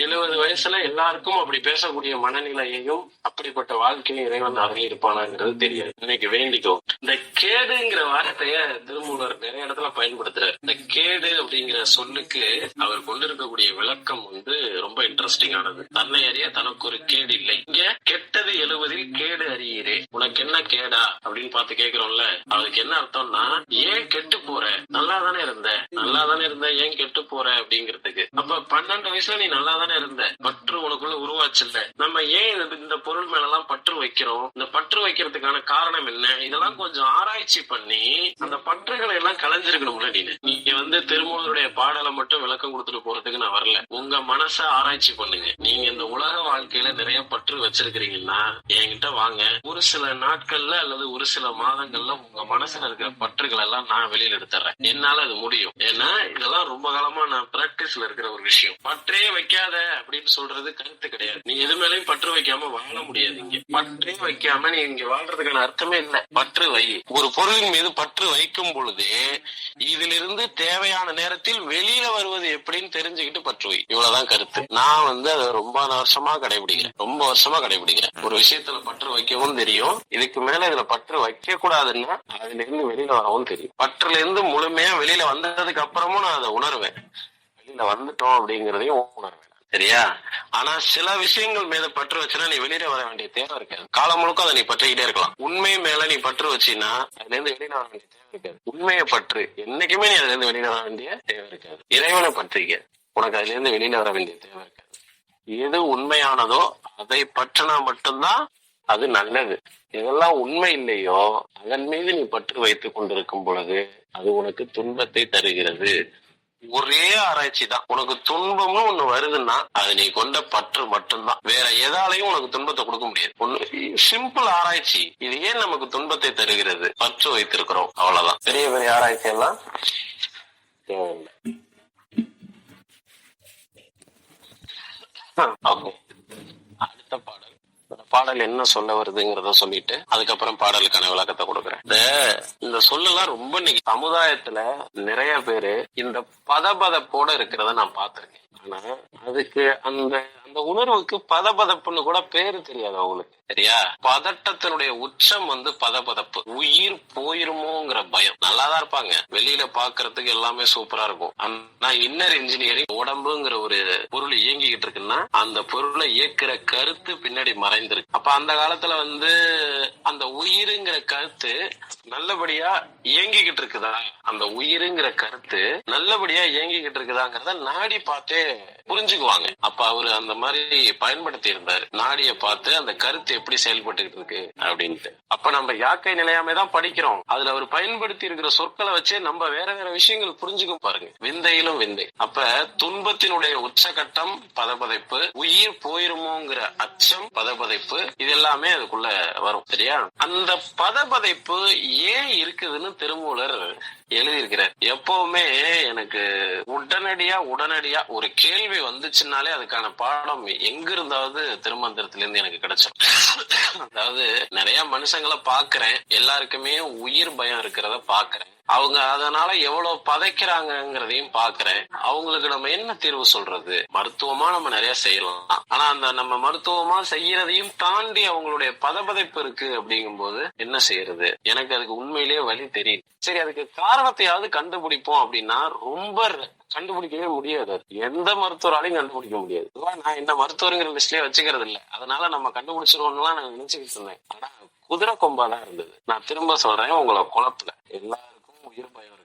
70 வயசுல எல்லாருக்கும் அப்படி பேசக்கூடிய மனநிலையையும் அப்படிப்பட்ட வாழ்க்கையும் இறைவன் அருள் இருப்பானாங்கிறது தெரியாது. இன்னைக்கு வேண்டிக்கோ. இந்த கேடுங்கிற வார்த்தைய திருமூலர் நிறைய இடத்துல பயன்படுத்துறாரு. இந்த கேடு அப்படிங்கிற சொல்லுக்கு அவர் கொண்டிருக்கக்கூடிய விளக்கம் ரொம்ப இன்ட்ரெஸ்டிங் ஆனது. தன்னை அறிய தனக்கு ஒரு கேடு இல்லை. இங்க கெட்டது 70 கேடு அறியீரே, உனக்கு என்ன கேடா அப்படின்னு பார்த்து கேக்குறோம்ல, அதுக்கு என்ன அர்த்தம்னா, ஏன் கெட்டு போற? நல்லா தானே இருந்த ஏன் கெட்டு போற அப்படிங்கிறதுக்கு. அப்ப 12 வயசுல நீ நல்லா இருந்த, பற்று உனக்குள்ள உருவாச்சுல்ல. நம்ம ஏன் இந்த பொருள் மேலெல்லாம் பற்று வைக்கிறோம்? இந்த பற்று வைக்கிறதுக்கான காரணம் என்ன? இதெல்லாம் கொஞ்சம் ஆராய்ச்சி பண்ணி அந்த பற்றுகளை எல்லாம் கலைஞ்சிருக்கணும்ல. நீங்க திருமூலருடைய பாடலை மட்டும் விளக்கம் கொடுத்துட்டு போறதுக்கு நான் வரல. உங்க மனச ஆராய்ச்சி பண்ணுங்க. நீங்க இந்த உலக வாழ்க்கையில நிறைய பற்று வச்சிருக்கிறீங்கன்னா என்கிட்ட வாங்க. ஒரு சில நாட்கள்ல அல்லது ஒரு சில மாதங்கள்ல உங்க மனசுல இருக்கிற பற்றுகள் எல்லாம் நான் வெளியில எடுத்துறேன். என்னால அது முடியும். ஏன்னா இதெல்லாம் ரொம்ப காலமா நான் பிராக்டிஸ்ல இருக்கிற ஒரு விஷயம். பற்றே வைக்காத அப்படின்னு சொல்றது கருத்து கிடையாது. நீ எது மேலையும் பற்று வைக்காம வாழ முடியாது. இங்க பற்றே வைக்காம நீ இங்க வாழ்றதுக்கான அர்த்தமே இல்லை. பற்று வை. ஒரு பொருளின் மீது பற்று வைக்கும் பொழுது இதிலிருந்து தேவையான நேரத்தில் வெளியில வருவது எப்படின்னு தெரிஞ்சுக்கிட்டு பற்று வை. இவ்வளவுதான் கருத்து. நான் அதை ரொம்ப வருஷமா கடைபிடிக்கிறேன். ஒரு விஷயத்துல பற்று வைக்கவும் தெரியும். இதுக்கு மேல இதுல பற்று வைக்க கூடாதுன்னா அதுல இருந்து வெளியில வரவும் தெரியும். பற்றுல இருந்து முழுமையா வெளியில வந்ததுக்கு அப்புறமும் நான் அதை உணர்வேன். வெளியில வந்துட்டோம் அப்படிங்கறதையும் உணர்வேன். சரியா? ஆனா சில விஷயங்கள் மீது பற்று வச்சுன்னா நீ வெளியில வர வேண்டிய தேவை இருக்காது. காலம் முழுக்க அதை நீ பற்றிக்கிட்டே இருக்கலாம். உண்மை மேல நீ பற்று வச்சின்னா அதுல இருந்து வெளியில வர வேண்டிய தேவை இருக்காது. உண்மையை பற்று என்னைக்குமே நீ அதுல இருந்து வெளியில வர வேண்டிய தேவை இருக்காது. இறைவனை பற்றிக்க, உனக்கு அதுல இருந்து வெளியில வர வேண்டிய தேவை இருக்காது. எது உண்மையானதோ அதை பற்றினா மட்டும்தான் அது நல்லது. எதெல்லாம் உண்மை இல்லையோ அதன் மீது நீ பற்று வைத்துக் கொண்டிருக்கும் பொழுது அது உனக்கு துன்பத்தை தருகிறது. ஒரே ஆராய்ச்சி தான். உனக்கு துன்பம்னு ஒண்ணு வருதுன்னா அது நீ கொண்ட பற்று மட்டும்தான். வேற எதாலையும் உனக்கு துன்பத்தை கொடுக்க முடியாது. சிம்பிள் ஆராய்ச்சி. இது ஏன் நமக்கு துன்பத்தை தருகிறது? பற்று வைத்திருக்கிறோம், அவ்வளவுதான். பெரிய பெரிய ஆராய்ச்சி எல்லாம் தேவையில்லை. அடுத்த பாடல் என்ன சொல்ல வருதுங்கிறத சொல்லிட்டு அதுக்கப்புறம் பாடலுக்கான விளக்கத்தை கொடுக்குறேன். இந்த சொல்லலாம் ரொம்ப இன்னைக்கு சமுதாயத்துல நிறைய பேரு இந்த பதபதப்போட இருக்கிறத நான் பார்த்திருக்கேன். ஆனா அதுக்கு அந்த உணர்வுக்கு பதபதப்புன்னு கூட பேரு தெரியாது அவங்களுக்கு. சரியா? பதட்டத்தினுடைய உச்சம் பதபதப்பு. உயிர் போயிருமோங்கிற பயம். நல்லாதான் இருப்பாங்க, வெளியில பாக்குறதுக்கு எல்லாமே சூப்பரா இருக்கும். ஆனா இன்னர் இன்ஜினியரிங், உடம்புங்கிற ஒரு பொருள் இயங்கிக்கிட்டு இருக்குன்னா அந்த பொருளை இயக்குற கருத்து பின்னாடி மறைந்திருக்கு. அப்ப அந்த காலத்துல அந்த உயிருங்கிற கருத்து நல்லபடியா இயங்கிக்கிட்டு இருக்குதா, அந்த உயிருங்கிற கருத்து நல்லபடியா இயங்கிக்கிட்டு இருக்குதாங்கிறத நாடி பார்த்தே புரிஞ்சுக்குவாங்க. அப்ப அவரு அந்த மாதிரி பயன்படுத்தி இருந்தாரு. நாடிய பார்த்து அந்த கருத்து எப்படி செயல்பட்டு இருக்கு அப்படின்ட்டு. அப்ப நம்ம யாக்கை நிலையாமை தான் படிக்கிறோம். அதுல அவர் பயன்படுத்தி இருக்கிற சொற்களை வச்சு நம்ம வேற வேற விஷயங்கள் புரிஞ்சுக்க பாருங்க. விந்தையிலும் விந்தை. அப்ப துன்பத்தினுடைய உச்சகட்டம் பதபதைப்பு, உயிர் போயிருமோங்கிற அச்சம் பதபதைப்பு, இது எல்லாமே அதுக்குள்ள வரும். சரியா? அந்த பதபதைப்பு ஏன் இருக்குதுன்னு திருமூலர் எழுதியிருக்கிறார். எப்பவுமே எனக்கு உடனடியா ஒரு கேள்வி வந்துச்சுனாலே அதுக்கான பாடம் எங்க இருந்தாவது திருமந்திரத்துல இருந்து எனக்கு கிடைச்சிடும். அதாவது நிறைய மனுஷங்களை பாக்குறேன், எல்லாருக்குமே உயிர் பயம் இருக்கிறத பாக்குறேன். அவங்க அதனால எவ்வளவு பதைக்கிறாங்கிறதையும் பாக்குறேன். அவங்களுக்கு நம்ம என்ன தீர்வு சொல்றது? மருத்துவமா நம்ம நிறைய செய்யலாம். ஆனா அந்த நம்ம மருத்துவமா செய்யறதையும் தாண்டி அவங்களுடைய பதபதைப்பு இருக்கு அப்படிங்கும் போது என்ன செய்யறது? எனக்கு அதுக்கு உண்மையிலேயே வழி தெரியும். சரி, அதுக்கு காரணத்தையாவது கண்டுபிடிப்போம் அப்படின்னா ரொம்ப கண்டுபிடிக்கவே முடியாது. எந்த மருத்துவராலையும் கண்டுபிடிக்க முடியாது. நான் என்ன மருத்துவருங்கிற லிஸ்ட்லயே வச்சுக்கிறது இல்ல. அதனால நம்ம கண்டுபிடிச்சிருவோம்லாம் நான் நினைச்சுக்கிட்டு இருந்தேன். ஆனா குதிரை கொம்பாதான் இருந்தது. நான் திரும்ப சொல்றேன், உங்களை குழப்பல. எல்லாருக்கும் உயிர் பயம் இருக்கு.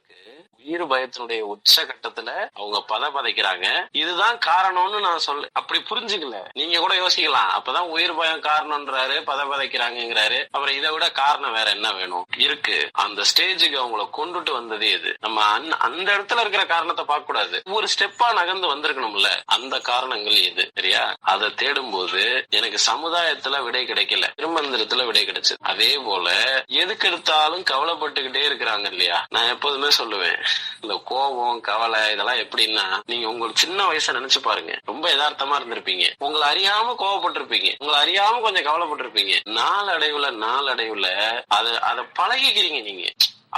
உயிர் பயத்தினுடைய உச்சகட்டத்துல அவங்க பதைக்கிறாங்க. இதுதான் காரணம்னு நான் சொல்ல அப்படி புரிஞ்சுக்கல. நீங்க கூட யோசிக்கலாம், அப்பதான் உயிர் பயம் காரணம்ன்றாரு, பதைக்கிறாங்கிறாரு, அப்புறம் இதை விட காரணம் வேற என்ன வேணும் இருக்கு? அந்த ஸ்டேஜுக்கு அவங்கள கொண்டுட்டு வந்ததே இது. நம்ம அந்த இடத்துல இருக்கிற காரணத்தை பார்க்க கூடாது, ஒரு ஸ்டெப்பா நகர்ந்து வந்திருக்கணும்ல. அந்த காரணங்கள் எது? சரியா? அதை தேடும் போது எனக்கு சமுதாயத்துல விடை கிடைக்கல, திருமந்திரத்துல விடை கிடைச்சது. அதே போல எதுக்கு எடுத்தாலும் கவலைப்பட்டுக்கிட்டே இருக்கிறாங்க இல்லையா? நான் எப்போதுமே சொல்லுவேன், இந்த கோபம் கவலை இதெல்லாம் எப்படின்னா, நீங்க உங்களுக்கு சின்ன வயசை நினைச்சு பாருங்க. ரொம்ப யதார்த்தமா இருந்திருப்பீங்க, உங்களை அறியாம கோவப்பட்டிருப்பீங்க, உங்களை அறியாம கொஞ்சம் கவலைப்பட்டிருப்பீங்க. நாளடைவுல அதை பழகிக்கிறீங்க நீங்க.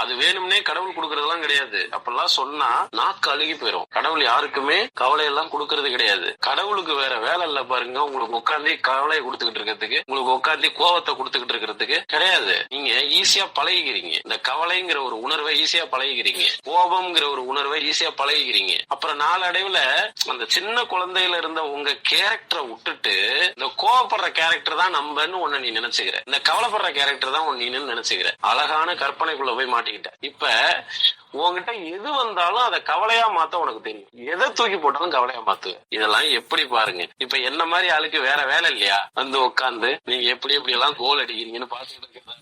அது வேணும்னே கடவுள் கொடுக்கறதெல்லாம் கிடையாது. அப்பெல்லாம் சொன்னா நாக்கு அழுகி போயிடும். கடவுள் யாருக்குமே கவலை எல்லாம் கொடுக்கறது கிடையாது. கடவுளுக்கு வேற வேலை இல்ல பாருங்க. உங்களுக்கு உட்காந்து கவலையை கொடுத்துக்கிட்டு இருக்கிறதுக்கு, உங்களுக்கு உட்காந்து கோவத்தை கொடுத்துக்கிட்டு இருக்கிறதுக்கு கிடையாது. நீங்க ஈஸியா பழகிக்கிறீங்க. இந்த கவலைங்கிற ஒரு உணர்வை ஈஸியா பழகிக்கிறீங்க, கோபம்ங்கிற ஒரு உணர்வை ஈஸியா பழகிக்கிறீங்க. அப்புறம் நாளடைவுல அந்த சின்ன குழந்தையில இருந்த உங்க கேரக்டரை விட்டுட்டு இந்த கோவப்படுற கேரக்டர் தான் நம்பன்னு ஒண்ணு நீ நினைச்சுக்கிற, இந்த கவலைப்படுற கேரக்டர் தான் நீ நினைச்சுக்கிற. அழகான கற்பனைக்குள்ள போய் இப்ப உங்ககிட்ட எது வந்தாலும் அதை கவலையா மாத்த உனக்கு தெரியும். எதை தூக்கி போட்டாலும் கவலையா மாத்துவ. இதெல்லாம் எப்படி பாருங்க. இப்ப என்ன மாதிரி ஆளுக்கு வேற வேலை இல்லையா? வந்து உட்காந்து நீங்க எப்படி எல்லாம் கோல் அடிக்கிறீங்கன்னு பாத்துக்கிட்டு இருக்கிறாங்க.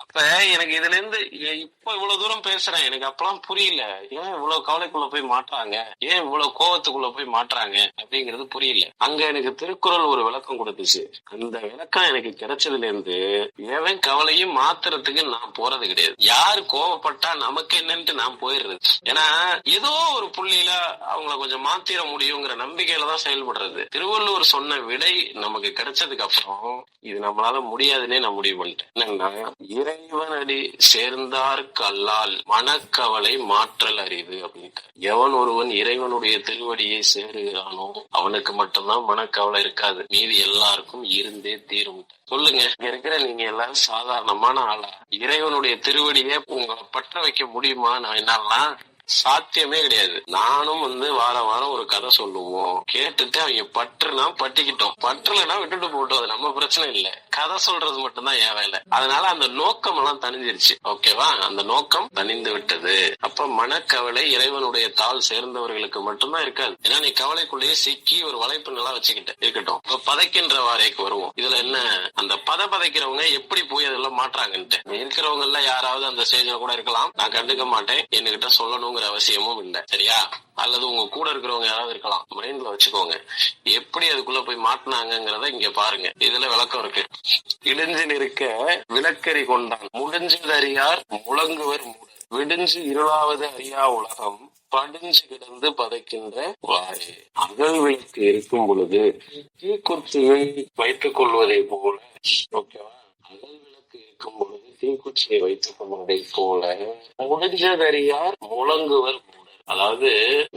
அப்ப எனக்கு இதுல இருந்து இப்ப இவ்வளவு தூரம் பேசுறேன், எனக்கு அப்பெல்லாம் புரியல. ஏன் இவ்வளவு கவலைக்குள்ள போய் மாட்டுறாங்க, ஏன் இவ்வளவு கோவத்துக்குள்ள போய் மாட்டுறாங்க அப்படிங்கிறது புரியல. அங்க எனக்கு திருக்குறள் ஒரு விளக்கம் கொடுத்துச்சு. அந்த விளக்கம் எனக்கு கிடைச்சதுல இருந்து எவன் கவலையும் மாத்துறதுக்கு நான் போறது கிடையாது. யாரு கோவப்பட்டா நமக்கு என்னன்ட்டு நான் போயிடுறது. ஏன்னா ஏதோ ஒரு புள்ளியில அவங்கள கொஞ்சம் மாத்திர முடியுங்கிற நம்பிக்கையில தான் செயல்படுறது. திருவள்ளுவர் சொன்ன விடை நமக்கு கிடைச்சதுக்கு அப்புறம் இது நம்மளால முடியாதுன்னே நான் முடிவு பண்ணிட்டேன். என்னன்னா, இறைவனடி சேர்ந்தார்க்கு அல்லால் மனக்கவலை மாற்றல் அறிவு அப்படின்ட்டு. எவன் ஒருவன் இறைவனுடைய திருவடியை சேருகிறானோ அவனுக்கு மட்டும்தான் மனக்கவலை இருக்காது, மீதி எல்லாருக்கும் இருந்தே தீரும். சொல்லுங்க, இருக்கிற நீங்க எல்லாரும் சாதாரணமான ஆளா? இறைவனுடைய திருவடியை உங்களை பற்ற வைக்க முடியுமா? நான் என்னெல்லாம் சாத்தியமே கிடையாது. நானும் வாரம் வாரம் ஒரு கதை சொல்லுவோம், கேட்டுட்டு அவங்க பற்றுனா பட்டிக்கிட்டோம், பற்றுலன்னா விட்டுட்டு போட்டோம், அது நம்ம பிரச்சனை இல்ல. கதை சொல்றது மட்டும்தான் என் வேலை. அதனால அந்த நோக்கம் எல்லாம் தனிஞ்சிருச்சு. ஓகேவா? அந்த நோக்கம் தனிந்து விட்டது. அப்ப மனக்கவலை இறைவனுடைய தாள் சேர்ந்தவர்களுக்கு மட்டும்தான் இருக்காது. ஏன்னா நீ கவலைக்குள்ளேயே சிக்கி ஒரு வளைப்பு நல்லா வச்சுக்கிட்ட இருக்கட்டும். இப்ப பதைக்கின்ற வாரைக்கு வருவோம். இதுல என்ன, அந்த பதைக்கிறவங்க எப்படி போய் அதெல்லாம் மாற்றாங்கன்ட்டு இருக்கிறவங்க எல்லாம் யாராவது அந்த ஸ்டேஜ்ல கூட இருக்கலாம். நான் கண்டுக்க மாட்டேன், என்கிட்ட சொல்லணுங்கிற அவசியமும் இல்லை. சரியா? அல்லது உங்க கூட இருக்கிறவங்க யாராவது இருக்கலாம். மைண்ட்ல வச்சுக்கோங்க, எப்படி அதுக்குள்ள போய் மாட்டினாங்கிறத இங்க பாருங்க. இதுல விளக்கம் இருக்கு. இடிஞ்சு நிற்க விளக்கறி கொண்டான், முடிஞ்சதறியார் முழங்குவர் மூடர், விடிஞ்சு இருளாவது அறியா உலகம், படிஞ்சு கிடந்து பதைக்கின்ற வாரே. அகல் விளக்கு இருக்கும் பொழுது தீக்குச்சியை வைத்துக் கொள்வதை போல, ஓகேவா? அகல் விளக்கு இருக்கும் பொழுது தீக்குச்சியை வைத்துக் கொள்வதை போல முடிஞ்சதறியார் முழங்குவர். அதாவது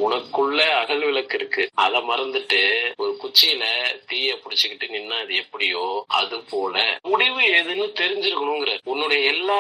உனக்குள்ள அகல் விளக்கு இருக்கு, அதை மறந்துட்டு ஒரு குச்சியில தீய புடிச்சுக்கிட்டு நின்னா அது எப்படியோ அது போல முடிவு எதுன்னு தெரிஞ்சிருக்கணுங்கிற. உன்னுடைய எல்லா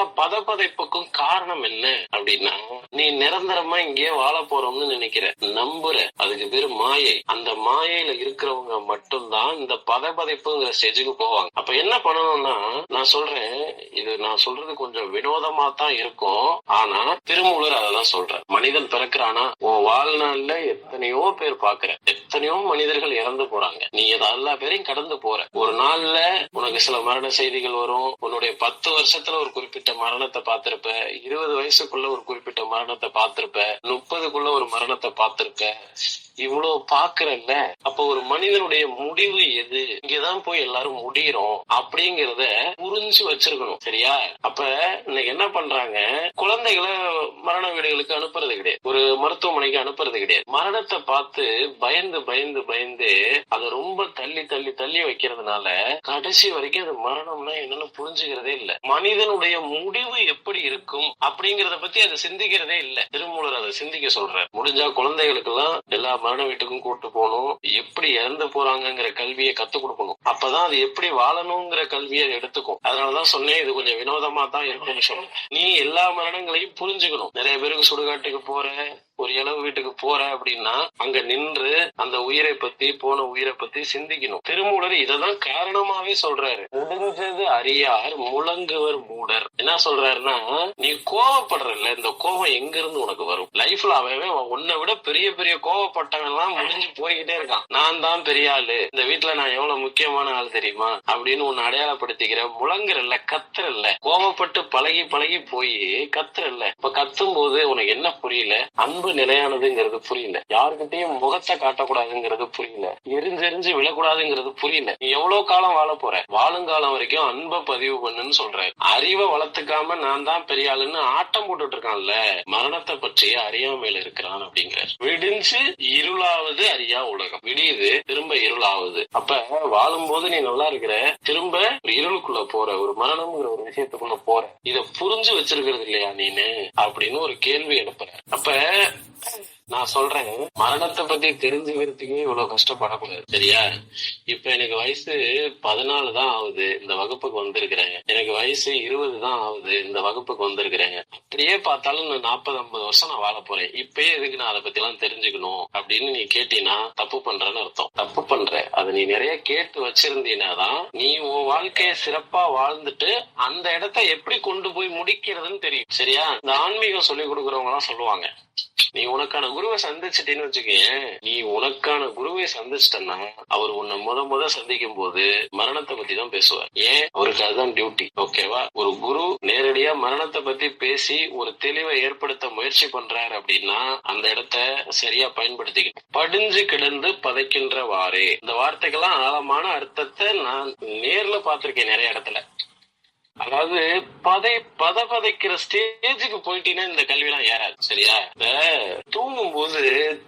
பதைப்புக்கும் காரணம் என்ன அப்படின்னா, நீ நிரந்தரமா இங்கே வாழ போறோம்னு நினைக்கிற, நம்புற. அதுக்கு பேரு மாயை. அந்த மாயையில இருக்கிறவங்க மட்டும்தான் இந்த பதைப்புங்கிற ஸ்டேஜுக்கு போவாங்க. அப்ப என்ன பண்ணணும்னா, நான் சொல்றேன், இது நான் சொல்றது கொஞ்சம் வினோதமா தான் இருக்கும், ஆனா திருமூலர் அதான் சொல்ற. மனிதன் பிறக்கிறான் ஆனா உன் வாழ்நாள்ல எத்தனையோ பேர் பாக்குற, எத்தனையோ மனிதர்கள் இறந்து போறாங்க, நீ எல்லா பேரையும் கடந்து போற. ஒரு நாள்ல உனக்கு சில மரண செய்திகள் வரும். உன்னுடைய 10 வருஷத்துல ஒரு குறிப்பிட்ட மரணத்தை பார்த்திருப்ப, 20 வயசுக்குள்ள ஒரு குறிப்பிட்ட மரணத்தை பார்த்திருப்ப, 30க்குள்ள ஒரு மரணத்தை பார்த்திருப்ப. இவ்வளவு பாக்குறல்ல, அப்ப ஒரு மனிதனுடைய முடிவு எது, இங்கதான் போய் எல்லாரும் முடிகிறோம் அப்படிங்கறத புரிஞ்சு வச்சிருக்கணும். சரியா? அப்ப இன்னைக்கு என்ன பண்றாங்க, குழந்தைகளை மரண வீடுகளுக்கு அனுப்புறது கிடையாது, ஒரு மருத்துவமனைக்கு அனுப்புறது கிடையாது. மரணத்தை பார்த்து பயந்து பயந்து பயந்து அதை ரொம்ப தள்ளி தள்ளி தள்ளி வைக்கிறதுனால கடைசி வரைக்கும் அது மரணம்னா என்னன்னு புரிஞ்சுக்கிறதே இல்ல. மனிதனுடைய முடிவு எப்படி இருக்கும் அப்படிங்கறத பத்தி அதை சிந்திக்கிறதே இல்ல. திருமூலர் அதை சிந்திக்க சொல்றார். முடிஞ்சா குழந்தைகளுக்கு எல்லாம் எல்லா மரண வீட்டுக்கும் கூட்டு போகணும், எப்படி இறந்து போறாங்கிற கல்வியை கத்து கொடுக்கணும். அப்பதான் அது எப்படி வாழணுங்கிற கல்வியை எடுத்துக்கும். அதனாலதான் சொன்னேன், இது கொஞ்சம் வினோதமா தான் இருக்கும்னு சொன்னேன். நீ எல்லா மரணங்களையும் புரிஞ்சுக்கணும். நிறைய பேருக்கு சுடுகாட்டுக்கு போற, ஒரு இளவு வீட்டுக்கு போற அப்படின்னா அங்க நின்று அந்த உயிரை பத்தி, போன உயிரை பத்தி சிந்திக்கணும். திருமூலர் இததான் காரணமாவே சொல்றாரு. முடிஞ்சது அறியார் முழங்குவர் மூடர். என்ன சொல்றாருன்னா, நீ கோவப்படுறல, இந்த கோவம் எங்க இருந்து உனக்கு வரும்? லைஃப்ல அவன் உன்னை விட பெரிய பெரிய கோவப்பட்டவன் எல்லாம் முடிஞ்சு போய்கிட்டே இருக்கான். நான் தான் பெரிய ஆளு, இந்த வீட்டுல நான் எவ்வளவு முக்கியமான ஆள் தெரியுமா அப்படின்னு உன்னை அடையாளப்படுத்திக்கிற. முழங்குறல்ல, கத்துறல்ல, கோவப்பட்டு பழகி பழகி போய் கத்துறல்ல. இப்ப கத்தும் போது உனக்கு என்ன புரியல? அன்பு நிலையானதுங்கிறது புரியல, யாருக்கிட்டையும் முகத்தை காட்டக்கூடாதுங்கிறது புரியல, எரிஞ்செரிஞ்சு விழக்கூடாதுங்கிறது புரியல. நீ எவ்வளவு காலம் வாழ போற? வாழுங்காலம் வரைக்கும் அன்பை பதிவு பண்ணுன்னு சொல்ற. அறிவை வளர்த்துக்காம நான் தான் பெரிய ஆளுன்னு ஆட்டம் போட்டுட்டு இருக்கான்ல, மரணத்தை பற்றிய அறியாமையில இருக்கிறான் அப்படிங்கிறார். விடிஞ்சு இருளாவது அறியா உலகம், விடியுது திரும்ப இருளாவது. அப்ப வாழும் போது நீ நல்லா இருக்கிற, திரும்ப ஒரு இருளுக்குள்ள போற, ஒரு மரணம்ங்கிற ஒரு விஷயத்துக்குள்ள போற. இத புரிஞ்சு வச்சிருக்கிறது இல்லையா நீனு அப்படின்னு ஒரு கேள்வி எழுப்புற. அப்ப நான் சொல்றேன், மரணத்தை பத்தி தெரிஞ்சுக்கிறதுக்கே இவ்வளவு கஷ்டப்படக்கூடாது. சரியா? இப்ப எனக்கு வயசு 14 தான் ஆகுது, இந்த வகுப்புக்கு வந்திருக்கிறேன். எனக்கு வயசு 20 தான் ஆகுது, இந்த வகுப்புக்கு வந்திருக்கிறேன். அப்படியே பார்த்தாலும் நான் 40-50 வருஷம் நான் வாழ போறேன். இப்பயே எதுக்கு நான் அதை பத்தி எல்லாம் தெரிஞ்சுக்கணும் அப்படின்னு நீ கேட்டீங்கன்னா தப்பு பண்றேன்னு அர்த்தம். தப்பு பண்ற. அதை நீ நிறைய கேட்டு வச்சிருந்தீனாதான் நீ உன் வாழ்க்கைய சிறப்பா வாழ்ந்துட்டு அந்த இடத்த எப்படி கொண்டு போய் முடிக்கிறதுன்னு தெரியும். சரியா? இந்த ஆன்மீகம் சொல்லி கொடுக்கறவங்க எல்லாம் சொல்லுவாங்க, நீ உனக்கான குருவை சந்திச்சிட்டேன்னு வச்சுக்கேன், நீ உனக்கான குருவை சந்திச்சிட்டன்னா அவர் உன்னை முத சந்திக்கும் போது மரணத்தை பத்தி தான் பேசுவார். ஏன்? அவருக்கு அதுதான் டியூட்டி. ஓகேவா? ஒரு குரு நேரடியா மரணத்தை பத்தி பேசி ஒரு தெளிவை ஏற்படுத்த முயற்சி பண்றாரு அப்படின்னா அந்த இடத்த சரியா பயன்படுத்திக்கணும். படிஞ்சு கிடந்து பதைக்கின்றவாறே, இந்த வார்த்தைக்கெல்லாம் ஆழமான அர்த்தத்தை நான் நேர்ல பார்த்திருக்கேன் நிறைய இடத்துல. அதாவது பதைக்கிற ஸ்டேஜுக்கு போயிட்டீங்கன்னா இந்த கல்வி எல்லாம் ஏறாது. சரியா? இந்த தூங்கும் போது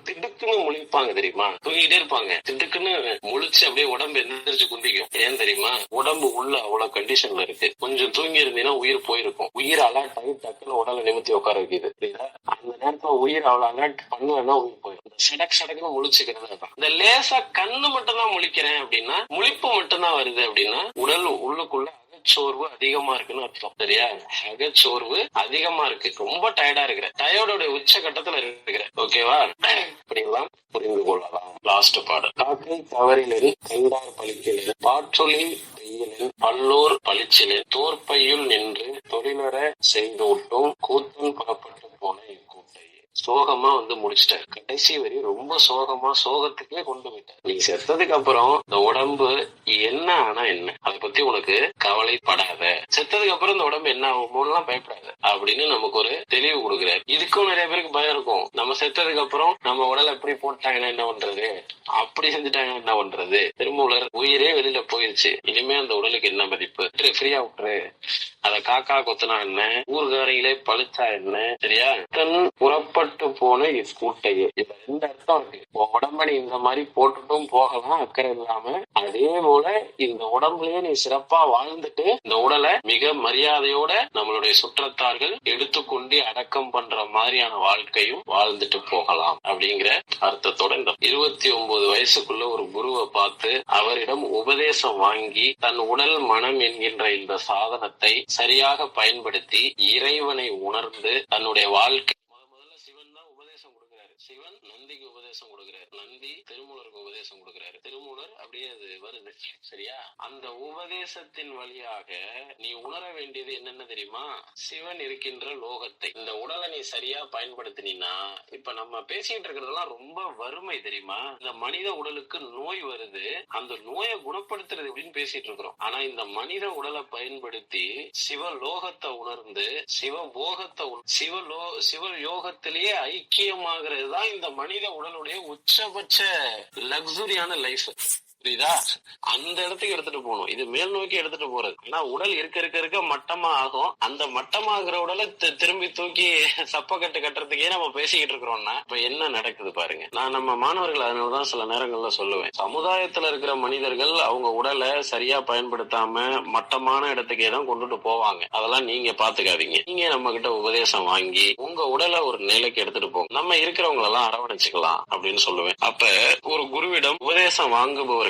திடுக்குன்னு முழிப்பாங்க தெரியுமா? தூங்கிட்டே இருப்பாங்க, திடுக்குன்னு முழிச்சு அப்படியே உடம்பு எந்திரிச்சு குந்திக்கும். ஏன் தெரியுமா? உடம்பு உள்ள அவ்வளவு கண்டிஷன்ல இருக்கு. கொஞ்சம் தூங்கி இருந்தீங்கன்னா உயிர் போயிருக்கும். உயிர் அலர்ட் ஆகி டக்குன்னு உடலை நிமித்தி உட்கார வைக்குது. புரியுதா? அந்த நேரத்துல உயிர் அவ்வளவு அலர்ட் பண்ணலன்னா உயிர் போயிடும். சடக்குன்னு முழிச்சுக்கிறது தான். இந்த லேசா கண்ணு மட்டும் தான் முழிக்கிறேன் அப்படின்னா, முழிப்பு மட்டும் தான் வருது அப்படின்னா உடல் உள்ளுக்குள்ள அகச்சோர்வு அதிகமா இருக்குன்னு அர்த்தம். சரியா? அகச்சோர்வு அதிகமா இருக்கு, ரொம்ப டயர்டா இருக்கிற, டயர்டோட உச்ச கட்டத்துல இருக்கிற. ஓகேவா? இப்படிலாம் புரிந்து கொள்ளலாம். லாஸ்ட் பாடல். காக்கை தவறிலில் கைதார் பழிக்கலில் பாற்றொலில் பெய்யலில் பல்லோர் பழிச்சிலில் தோற்பையுள் நின்று தொழிலற செய்தோட்டும் கூத்தன் புறப்பட்டு போன இக்கூட்டையே. சோகமா முடிச்சிட்டாரு. கடைசி வரை ரொம்ப சோகமா, சோகத்துக்கே கொண்டு போயிட்டார். நீ செத்ததுக்கு அப்புறம் இந்த உடம்பு என்ன ஆனா என்ன, அதை பத்தி உனக்கு கவலைப்படாத. செத்ததுக்கு அப்புறம் இந்த உடம்பு என்ன ஆகுமோலாம் பயப்படாத அப்படின்னு நமக்கு ஒரு தெளிவு கொடுக்குறாரு. இதுக்கும் நிறைய பேருக்கு பயம் இருக்கும். நம்ம செத்ததுக்கு அப்புறம் நம்ம உடலை எப்படி போட்டாங்கன்னா என்ன பண்றது, அப்படி செஞ்சுட்டாங்கன்னா என்ன பண்றது. திருமூலர் உயிரே வெளியில போயிருச்சு, இனிமே அந்த உடலுக்கு என்ன மதிப்பு, ஃப்ரீயா விட்டுரு, அத காக்கா கொத்தனா என்ன, ஊர்காரிகளே பழிச்சா என்ன. சரியா? தன் புறப்பட்டு போன இக்கூட்டையே. இப்ப 2 அர்த்தம் இருக்கு. உடம்ப நீ இந்த மாதிரி போட்டுட்டும் போகலாம் அக்கறை இல்லாம, அதே போல இந்த உடம்புலயே நீ சிறப்பா வாழ்ந்துட்டு இந்த உடலை மிக மரியாதையோட நம்மளுடைய சுற்றத்தார்கள் எடுத்துக்கொண்டு அடக்கம் பண்ற மாதிரியான வாழ்க்கையும் வாழ்ந்துட்டு போகலாம் அப்படிங்கிற அர்த்தத்தோட இந்த 29 வயசுக்குள்ள ஒரு குருவை பார்த்து அவரிடம் உபதேசம் வாங்கி தன் உடல் மனம் என்கின்ற இந்த சாதனத்தை சரியாக பயன்படுத்தி இறைவனை உணர்ந்து தன்னுடைய வாழ்க்கை முதல்ல சிவன் தான் உபதேசம் கொடுக்கிறாரு. சிவன் நந்திக்கு உபதேசம் கொடுக்கிறாரு. நந்தி திருமூலருக்கு உபதேசம் கொடுக்கிறாரு. திருமூலர் அப்படியே அது வருது. சரியா? அந்த உபதேசத்தின் வழியாக நீ உணர வேண்டியது என்னென்ன தெரியுமா? சிவன் இருக்கின்ற லோகத்தை. இந்த உடலை நீ சரியா பயன்படுத்தினா, இப்ப நம்ம பேசிட்டு இருக்கிறதெல்லாம் ரொம்ப வறுமை தெரியுமா? இந்த மனித உடலுக்கு நோய் வருது, அந்த நோயை குணப்படுத்துறது எப்படின்னு பேசிட்டு இருக்கிறோம். ஆனா இந்த மனித உடலை பயன்படுத்தி சிவலோகத்தை உணர்ந்து சிவயோகத்திலேயே ஐக்கியமாகிறது தான் இந்த மனித உடலுடைய உச்சபட்ச லக்ஸுரியான லைஃப். புரியுதா? அந்த இடத்துக்கு எடுத்துட்டு போகணும். இது மேல் நோக்கி எடுத்துட்டு போறது. ஆனா உடல் இருக்க மட்டமா ஆகும். அந்த மட்டமாகிற உடலை திரும்பி தூக்கி சப்பக்கட்டு கட்டுறதுக்கே நம்ம பேசிக்கிட்டு இருக்கிறோம்னா இப்ப என்ன நடக்குது பாருங்க. நான் நம்ம மாணவர்கள் அதனாலதான் சில நேரங்கள்ல சொல்லுவேன், சமுதாயத்துல இருக்கிற மனிதர்கள் அவங்க உடலை சரியா பயன்படுத்தாம மட்டமான இடத்துக்கே தான் கொண்டுட்டு போவாங்க. அதெல்லாம் நீங்க பாத்துக்காதீங்க. நீங்க நம்ம கிட்ட உபதேசம் வாங்கி உங்க உடலை ஒரு நிலைக்கு எடுத்துட்டு போங்க. நம்ம இருக்கிறவங்க எல்லாம் அரவணைச்சுக்கலாம் அப்படின்னு சொல்லுவேன். அப்ப ஒரு குருவிடம் உபதேசம் வாங்குபவர்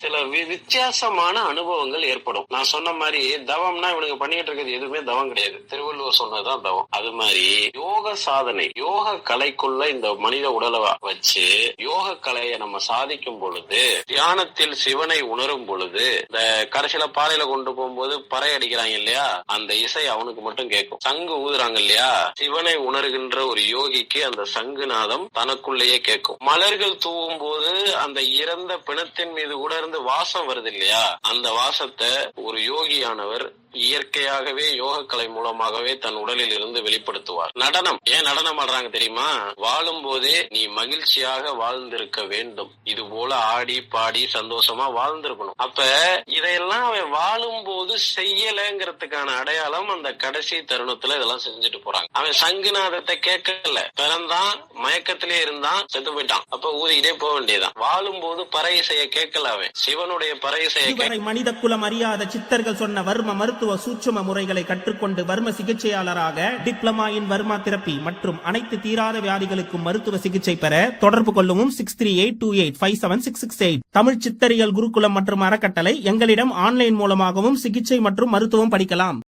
சில வித்தியாசமான அனுபவங்கள் ஏற்படும். நான் சொன்ன மாதிரி தவம்னா இவனுக்கு பண்ணிட்டு இருக்கிறது எதுவுமே தவம் கிடையாது. திருவள்ளுவர் சொன்னதுதான் தவம். அது மாதிரி யோக சாதனை, யோக கலைக்குள்ள இந்த மனித உடலை வச்சு யோக கலையை நம்ம சாதிக்கும் பொழுது, தியானத்தில் சிவனை உணரும் பொழுது, இந்த கடைசியில பாறையில கொண்டு போகும்போது பறை அடிக்கிறாங்க இல்லையா, அந்த இசை அவனுக்கு மட்டும் கேட்கும். சங்கு ஊதுறாங்க இல்லையா, சிவனை உணர்கின்ற ஒரு யோகிக்கு அந்த சங்குநாதம் தனக்குள்ளேயே கேட்கும். மலர்கள் தூவும் போது அந்த இறந்த பிணத்தின் மீது கூட இருந்து வாசம் வருது இல்லையா, அந்த வாசத்தை ஒரு யோகியானவர் இயற்கையாகவே யோகக்கலை மூலமாகவே தன் உடலில் இருந்து வெளிப்படுத்துவார். நடனம், ஏன் நடனம் ஆடுறாங்க தெரியுமா? வாழும் போதே நீ மகிழ்ச்சியாக வாழ்ந்திருக்க வேண்டும், இது போல ஆடி பாடி சந்தோஷமா வாழ்ந்திருக்கணும். அப்ப இதையெல்லாம் அவன் வாழும் போது செய்யலங்கிறதுக்கான அடையாளம் அந்த கடைசி தருணத்துல இதெல்லாம் செஞ்சுட்டு போறாங்க. அவன் சங்குநாதத்தை கேட்கல, பிறந்தான், மயக்கத்திலே இருந்தான், செத்து போயிட்டான். அப்ப ஊதிக்கிட்டே போக வேண்டியதான். வாழும் போது பறை இசையை கேட்கல, அவன் சிவனுடைய பறை இசையை. மனித குலம் அறியாத சித்தர்கள் சொன்ன வர்ம மருத்துவ சூட்சும முறைகளை கற்றுக்கொண்டு வர்ம சிகிச்சையாளராக டிப்ளமா இன் வர்மா தெரப்பி மற்றும் அனைத்து தீராத வியாதிகளுக்கும் மருத்துவ சிகிச்சை பெற தொடர்பு கொள்ளவும் 6382857668. தமிழ் சித்தரியல் குருகுலம் மற்றும் அறக்கட்டளை. எங்களிடம் ஆன்லைன் மூலமாகவும் சிகிச்சை மற்றும் மருத்துவம் படிக்கலாம்.